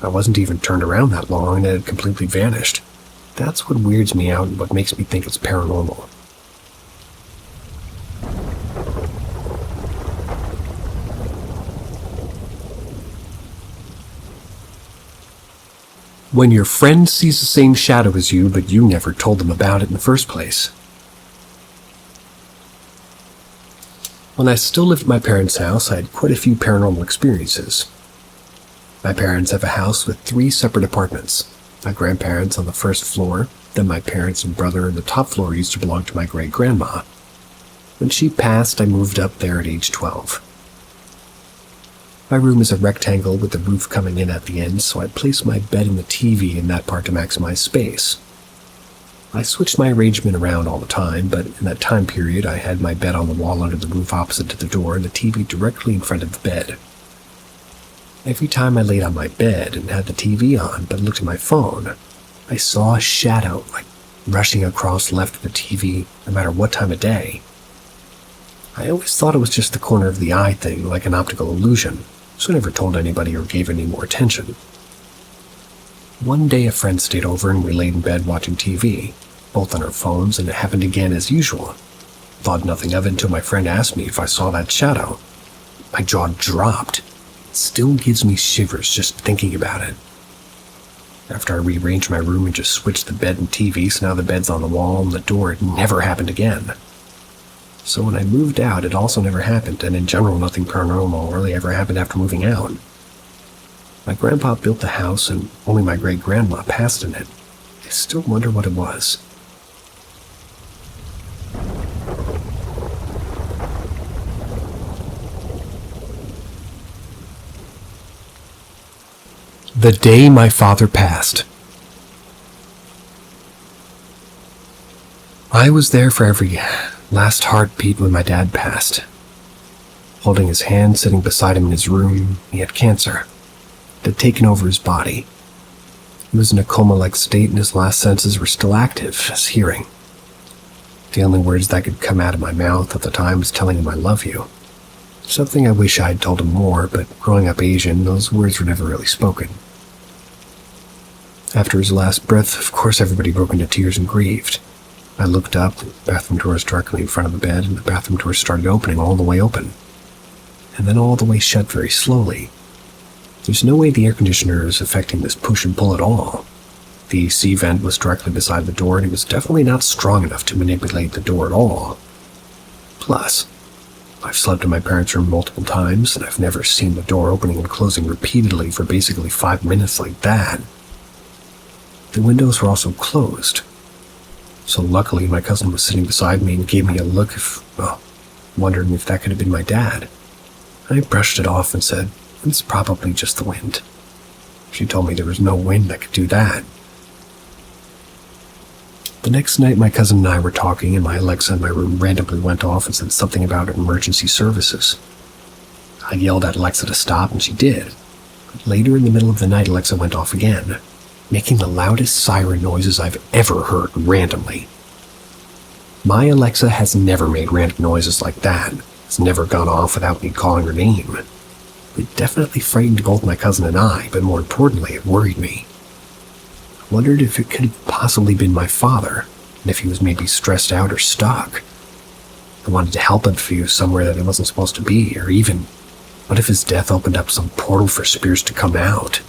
I wasn't even turned around that long, and it had completely vanished. That's what weirds me out and what makes me think it's paranormal. When your friend sees the same shadow as you, but you never told them about it in the first place. When I still lived at my parents' house, I had quite a few paranormal experiences. My parents have a house with 3 separate apartments. My grandparents on the first floor, then my parents and brother, and the top floor used to belong to my great-grandma. When she passed, I moved up there at age 12. My room is a rectangle with the roof coming in at the end, so I placed my bed and the TV in that part to maximize space. I switched my arrangement around all the time, but in that time period I had my bed on the wall under the roof opposite to the door and the TV directly in front of the bed. Every time I laid on my bed and had the TV on but looked at my phone, I saw a shadow rushing across left of the TV no matter what time of day. I always thought it was just the corner of the eye thing, like an optical illusion, so I never told anybody or gave any more attention. One day a friend stayed over and we laid in bed watching TV, both on our phones, and it happened again as usual. Thought nothing of it until my friend asked me if I saw that shadow. My jaw dropped. It still gives me shivers just thinking about it. After I rearranged my room and just switched the bed and TV, so now the bed's on the wall and the door, it never happened again. So when I moved out, it also never happened, and in general, nothing paranormal really ever happened after moving out. My grandpa built the house, and only my great-grandma passed in it. I still wonder what it was. The day my father passed. I was there for every last heartbeat when my dad passed. Holding his hand, sitting beside him in his room, he had cancer. It had taken over his body. He was in a coma-like state and his last senses were still active, his hearing. The only words that could come out of my mouth at the time was telling him I love you. Something I wish I had told him more, but growing up Asian, those words were never really spoken. After his last breath, of course everybody broke into tears and grieved. I looked up, the bathroom door was directly in front of the bed, and the bathroom door started opening all the way open. And then all the way shut very slowly. There's no way the air conditioner is affecting this push and pull at all. The AC vent was directly beside the door, and it was definitely not strong enough to manipulate the door at all. Plus, I've slept in my parents' room multiple times, and I've never seen the door opening and closing repeatedly for basically 5 minutes like that. The windows were also closed. So luckily, my cousin was sitting beside me and gave me a look wondering if that could have been my dad. I brushed it off and said, "It's probably just the wind." She told me there was no wind that could do that. The next night, my cousin and I were talking, and my Alexa in my room randomly went off and said something about emergency services. I yelled at Alexa to stop, and she did. But later in the middle of the night, Alexa went off again, making the loudest siren noises I've ever heard randomly. My Alexa has never made random noises like that. It's never gone off without me calling her name. It definitely frightened both my cousin and I, but more importantly, it worried me. I wondered if it could have possibly been my father, and if he was maybe stressed out or stuck. I wanted to help him if he was somewhere that he wasn't supposed to be, or even, what if his death opened up some portal for spirits to come out?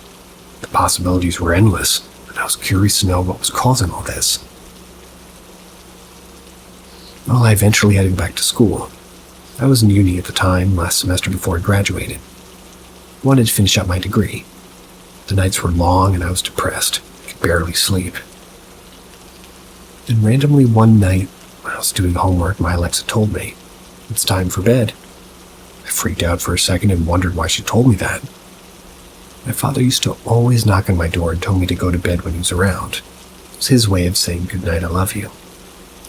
The possibilities were endless, and I was curious to know what was causing all this. Well, I eventually had to go back to school. I was in uni at the time, last semester before I graduated. I wanted to finish up my degree. The nights were long and I was depressed. I could barely sleep. And randomly one night, when I was doing homework, my Alexa told me, "It's time for bed." I freaked out for a second and wondered why she told me that. My father used to always knock on my door and tell me to go to bed when he was around. It was his way of saying, "Good night, I love you,"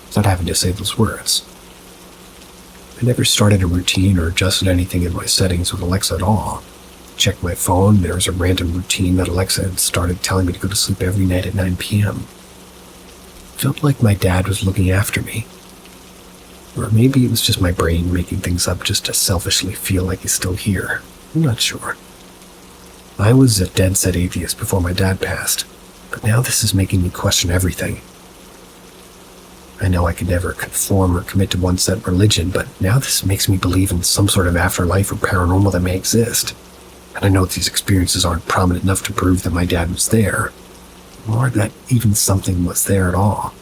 without having to say those words. I never started a routine or adjusted anything in my settings with Alexa at all. I checked my phone, and there was a random routine that Alexa had started telling me to go to sleep every night at 9 p.m. It felt like my dad was looking after me. Or maybe it was just my brain making things up just to selfishly feel like he's still here. I'm not sure. I was a dead-set atheist before my dad passed, but now this is making me question everything. I know I could never conform or commit to one set religion, but now this makes me believe in some sort of afterlife or paranormal that may exist. And I know these experiences aren't prominent enough to prove that my dad was there, or that even something was there at all.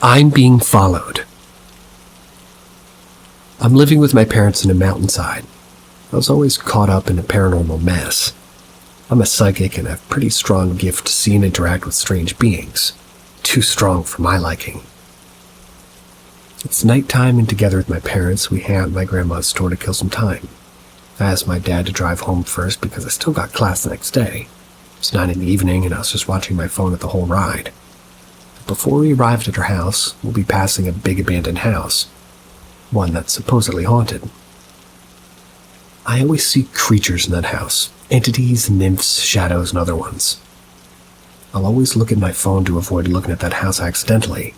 I'm being followed. I'm living with my parents in a mountainside. I was always caught up in a paranormal mess. I'm a psychic and have a pretty strong gift to see and interact with strange beings. Too strong for my liking. It's nighttime, and together with my parents, we hang out at my grandma's store to kill some time. I asked my dad to drive home first because I still got class the next day. It's 9 in the evening and I was just watching my phone at the whole ride. But before we arrived at our house, we'll be passing a big abandoned house. One that's supposedly haunted. I always see creatures in that house. Entities, nymphs, shadows, and other ones. I'll always look at my phone to avoid looking at that house accidentally.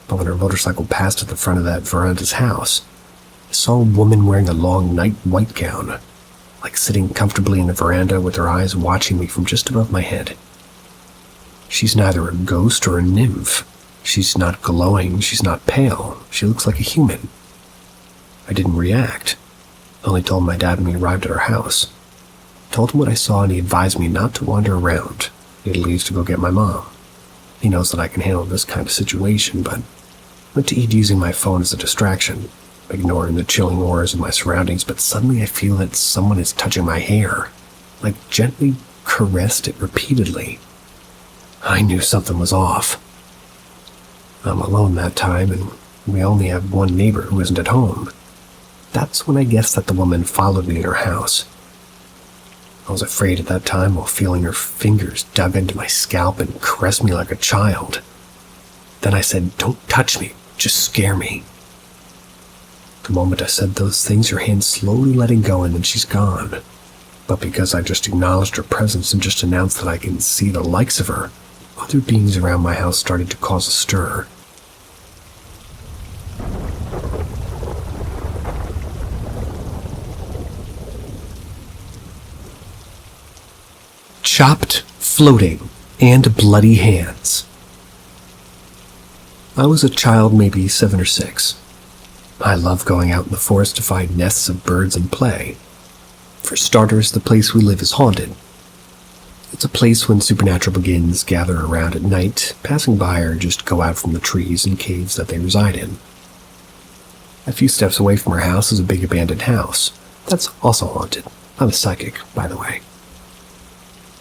But when our motorcycle passed at the front of that veranda's house, I saw a woman wearing a long night white gown, like sitting comfortably in the veranda with her eyes watching me from just above my head. She's neither a ghost or a nymph. She's not glowing, she's not pale, she looks like a human. I didn't react. I only told my dad when we arrived at our house. I told him what I saw and he advised me not to wander around. He'd leave to go get my mom. He knows that I can handle this kind of situation, but I went to eat using my phone as a distraction, ignoring the chilling horrors of my surroundings, but suddenly I feel that someone is touching my hair, like gently caressed it repeatedly. I knew something was off. I'm alone that time, and we only have one neighbor who isn't at home. That's when I guessed that the woman followed me in her house. I was afraid at that time while feeling her fingers dug into my scalp and caress me like a child. Then I said, "Don't touch me, just scare me." The moment I said those things, her hand slowly letting go and then she's gone. But because I just acknowledged her presence and just announced that I can see the likes of her, other beings around my house started to cause a stir. Chopped, floating, and bloody hands. I was a child, maybe 7 or 6. I love going out in the forest to find nests of birds and play. For starters, the place we live is haunted. It's a place when supernatural beings gather around at night, passing by or just go out from the trees and caves that they reside in. A few steps away from our house is a big abandoned house. That's also haunted. I'm a psychic, by the way.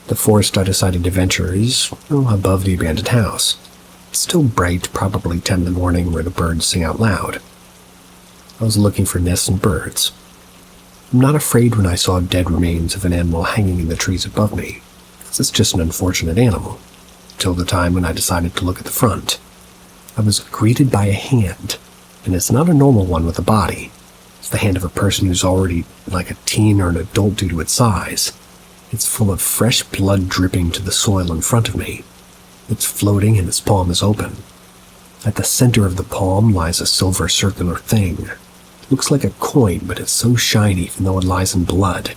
The forest I decided to venture is above the abandoned house. It's still bright, probably 10 in the morning, where the birds sing out loud. I was looking for nests and birds. I'm not afraid when I saw dead remains of an animal hanging in the trees above me, because it's just an unfortunate animal, till the time when I decided to look at the front. I was greeted by a hand, and it's not a normal one with a body. It's the hand of a person who's already like a teen or an adult due to its size. It's full of fresh blood dripping to the soil in front of me. It's floating and its palm is open. At the center of the palm lies a silver circular thing. It looks like a coin, but it's so shiny even though it lies in blood.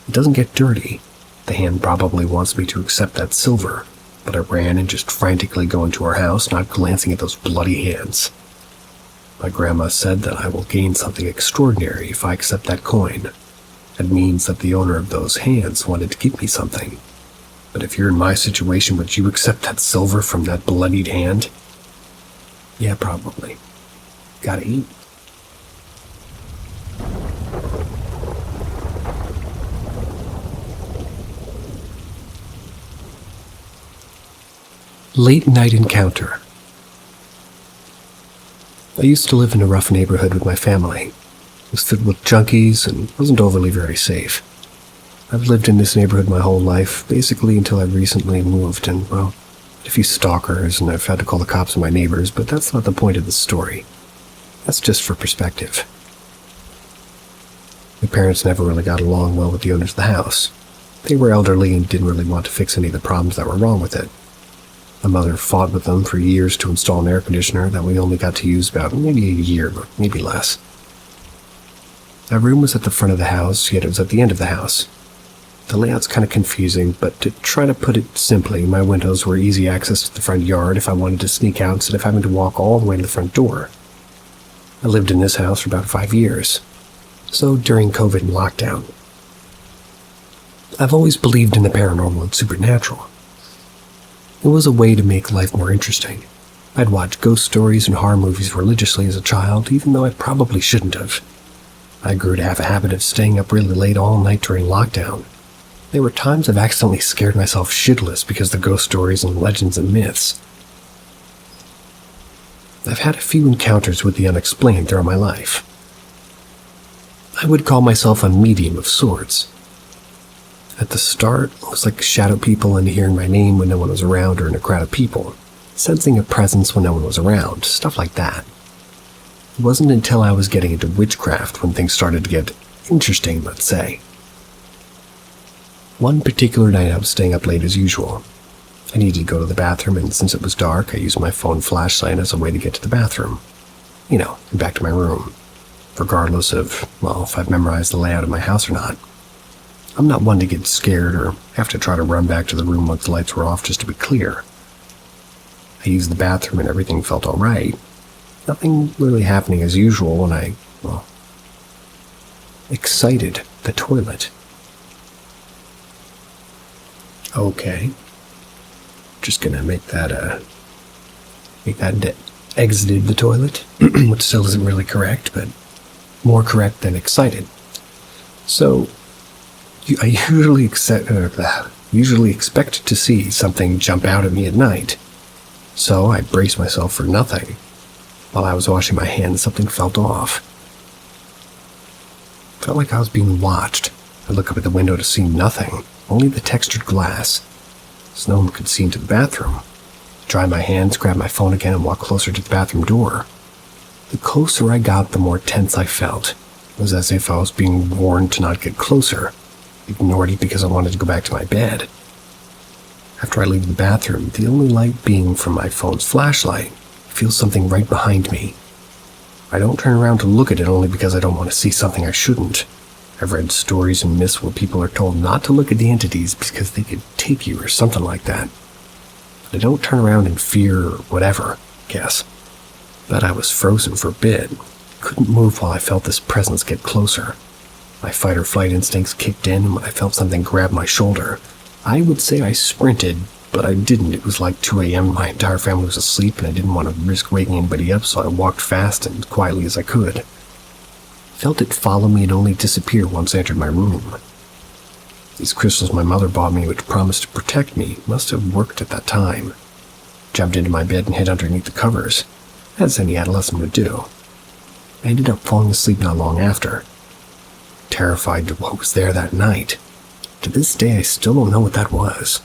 It doesn't get dirty. The hand probably wants me to accept that silver, but I ran and just frantically go into our house, not glancing at those bloody hands. My grandma said that I will gain something extraordinary if I accept that coin. It means that the owner of those hands wanted to give me something. But if you're in my situation, would you accept that silver from that bloodied hand? Yeah, probably. Gotta eat. Late night encounter. I used to live in a rough neighborhood with my family. It was filled with junkies and wasn't overly very safe. I've lived in this neighborhood my whole life, basically until I recently moved, and, well, a few stalkers, and I've had to call the cops on my neighbors, but that's not the point of the story. That's just for perspective. My parents never really got along well with the owners of the house. They were elderly and didn't really want to fix any of the problems that were wrong with it. My mother fought with them for years to install an air conditioner that we only got to use about maybe a year, but maybe less. My room was at the front of the house, yet it was at the end of the house. The layout's kind of confusing, but to try to put it simply, my windows were easy access to the front yard if I wanted to sneak out instead of having to walk all the way to the front door. I lived in this house for about 5 years, so during COVID and lockdown. I've always believed in the paranormal and supernatural. It was a way to make life more interesting. I'd watch ghost stories and horror movies religiously as a child, even though I probably shouldn't have. I grew to have a habit of staying up really late all night during lockdown. There were times I've accidentally scared myself shitless because of the ghost stories and legends and myths. I've had a few encounters with the unexplained throughout my life. I would call myself a medium of sorts. At the start, it was like shadow people and hearing my name when no one was around or in a crowd of people, sensing a presence when no one was around, stuff like that. It wasn't until I was getting into witchcraft when things started to get interesting, let's say. One particular night I was staying up late as usual. I needed to go to the bathroom, and since it was dark, I used my phone flashlight as a way to get to the bathroom. And back to my room, regardless of, if I've memorized the layout of my house or not. I'm not one to get scared or have to try to run back to the room once the lights were off, just to be clear. I used the bathroom and everything felt alright. Nothing really happening as usual when I, excited the toilet. Okay. Just gonna make that exited the toilet, which still isn't really correct, but more correct than excited. So, I usually expect to see something jump out at me at night. So I braced myself for nothing. While I was washing my hands, something felt off. Felt like I was being watched. I looked up at the window to see nothing, only the textured glass. So no one could see into the bathroom. Dried my hands, grabbed my phone again, and walked closer to the bathroom door. The closer I got, the more tense I felt. It was as if I was being warned to not get closer. Ignored it because I wanted to go back to my bed. After I leave the bathroom, the only light being from my phone's flashlight, I feel something right behind me. I don't turn around to look at it only because I don't want to see something I shouldn't. I've read stories and myths where people are told not to look at the entities because they could take you or something like that. But I don't turn around in fear or whatever, guess. But I was frozen for a bit. Couldn't move while I felt this presence get closer. My fight or flight instincts kicked in, and when I felt something grab my shoulder, I would say I sprinted, but I didn't. It was like 2 a.m. My entire family was asleep, and I didn't want to risk waking anybody up, so I walked fast and quietly as I could. Felt it follow me and only disappear once I entered my room. These crystals my mother bought me, which promised to protect me, must have worked at that time. Jumped into my bed and hid underneath the covers, as any adolescent would do. I ended up falling asleep not long after. Terrified of what was there that night. To this day, I still don't know what that was.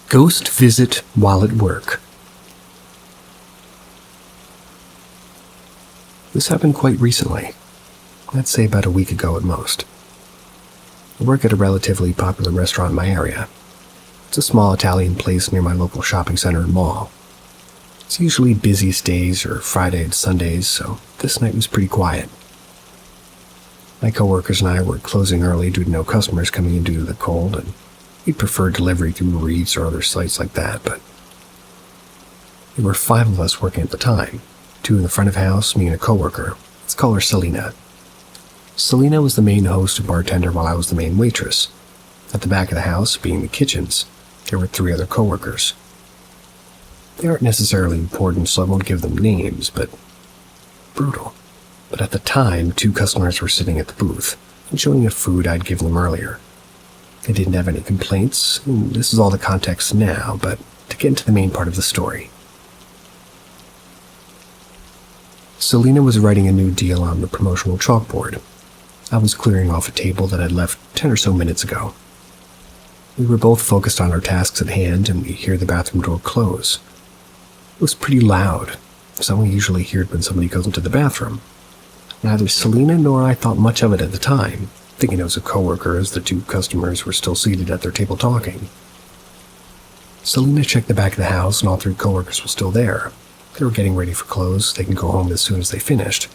Ghost visit while at work. This happened quite recently. I'd say about a week ago at most. I work at a relatively popular restaurant in my area. It's a small Italian place near my local shopping center and mall. It's usually busiest days or Friday and Sundays, so this night was pretty quiet. My coworkers and I were closing early due to no customers coming in due to the cold, and we preferred delivery through Uber Eats or other sites like that, but there were 5 of us working at the time, 2 in the front of house, me and a coworker. Let's call her Selena. Selena was the main host and bartender while I was the main waitress. At the back of the house, being the kitchens, there were 3 other coworkers. They aren't necessarily important, so I won't give them names, but brutal. But at the time, 2 customers were sitting at the booth, enjoying the food I'd given them earlier. They didn't have any complaints, and this is all the context now, but to get into the main part of the story. Selena was writing a new deal on the promotional chalkboard. I was clearing off a table that I'd left 10 or so minutes ago. We were both focused on our tasks at hand, and we hear the bathroom door close. It was pretty loud, something we usually hear when somebody goes into the bathroom. Neither Selena nor I thought much of it at the time, thinking it was a coworker as the 2 customers were still seated at their table talking. Selena checked the back of the house, and all 3 coworkers were still there. They were getting ready for close. They can go home as soon as they finished.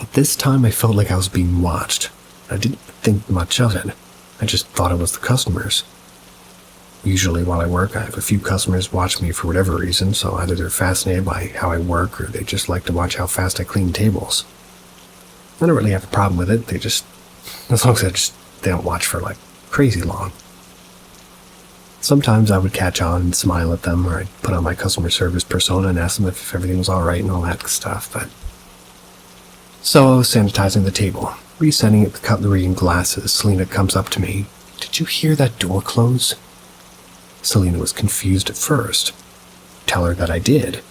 At this time, I felt like I was being watched. I didn't think much of it. I just thought it was the customers. Usually while I work, I have a few customers watch me for whatever reason, so either they're fascinated by how I work or they just like to watch how fast I clean tables. I don't really have a problem with it. As long as they don't watch for crazy long. Sometimes I would catch on and smile at them, or I'd put on my customer service persona and ask them if everything was alright and all that stuff, So I was sanitizing the table, resetting the cutlery and glasses. Selena comes up to me. "Did you hear that door close?" Selena was confused at first. Tell her that I did.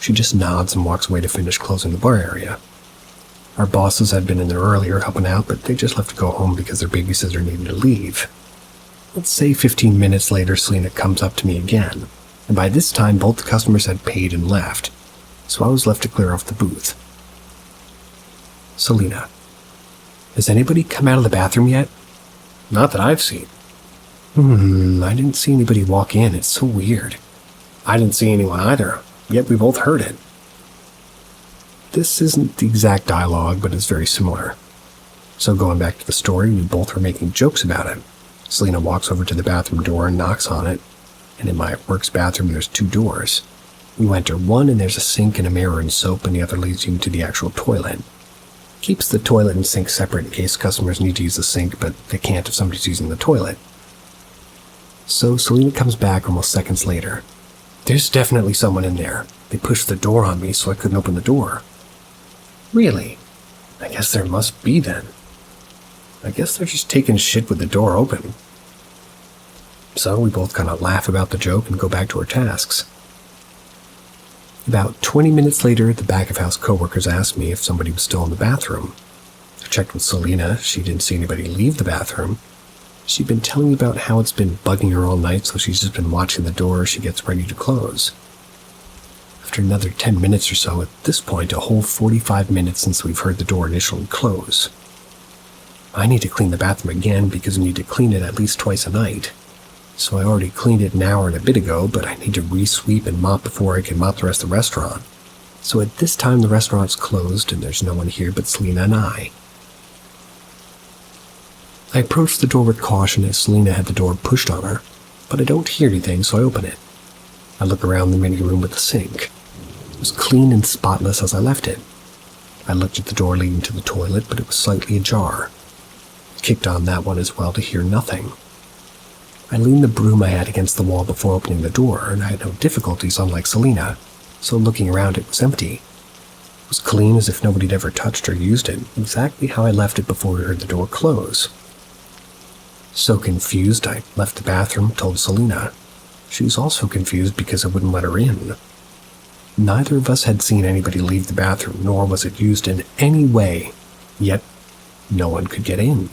She just nods and walks away to finish closing the bar area. Our bosses had been in there earlier helping out, but they just left to go home because their babysitter needed to leave. Let's say 15 minutes later, Selena comes up to me again, and by this time both the customers had paid and left, so I was left to clear off the booth. "Selena, has anybody come out of the bathroom yet?" "Not that I've seen." I didn't see anybody walk in. It's so weird." "I didn't see anyone either, yet we both heard it." This isn't the exact dialogue, but it's very similar. So going back to the story, we both were making jokes about it. Selena walks over to the bathroom door and knocks on it, and in my work's bathroom there's 2 doors. You enter one and there's a sink and a mirror and soap, and the other leads you into the actual toilet. Keeps the toilet and sink separate in case customers need to use the sink, but they can't if somebody's using the toilet. So Selena comes back almost seconds later. "There's definitely someone in there. They pushed the door on me so I couldn't open the door." "Really? I guess there must be then. I guess they're just taking shit with the door open." So we both kind of laugh about the joke and go back to our tasks. About 20 minutes later, the back-of-house coworkers asked me if somebody was still in the bathroom. I checked with Selena. She didn't see anybody leave the bathroom. She'd been telling me about how it's been bugging her all night, so she's just been watching the door as she gets ready to close. After another 10 minutes or so, at this point, a whole 45 minutes since we've heard the door initially close. I need to clean the bathroom again because we need to clean it at least twice a night. So I already cleaned it an hour and a bit ago, but I need to re-sweep and mop before I can mop the rest of the restaurant. So at this time, the restaurant's closed and there's no one here but Selena and I. I approached the door with caution as Selena had the door pushed on her, but I don't hear anything, so I open it. I look around the mini room with the sink. It was clean and spotless as I left it. I looked at the door leading to the toilet, but it was slightly ajar. I kicked on that one as well to hear nothing. I leaned the broom I had against the wall before opening the door, and I had no difficulties unlike Selena, so looking around it was empty. It was clean as if nobody had ever touched or used it, exactly how I left it before we heard the door close. So confused, I left the bathroom, told Selena. She was also confused because I wouldn't let her in. Neither of us had seen anybody leave the bathroom, nor was it used in any way, yet no one could get in.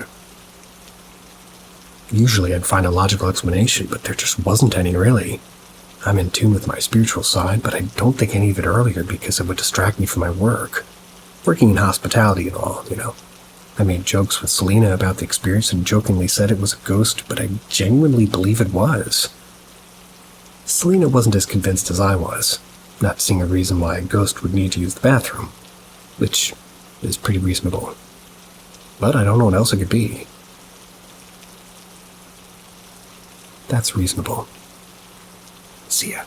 Usually I'd find a logical explanation, but there just wasn't any really. I'm in tune with my spiritual side, but I don't think any of it earlier because it would distract me from my work. Working in hospitality and all, I made jokes with Selena about the experience and jokingly said it was a ghost, but I genuinely believe it was. Selena wasn't as convinced as I was, not seeing a reason why a ghost would need to use the bathroom, which is pretty reasonable. But I don't know what else it could be. That's reasonable. See ya.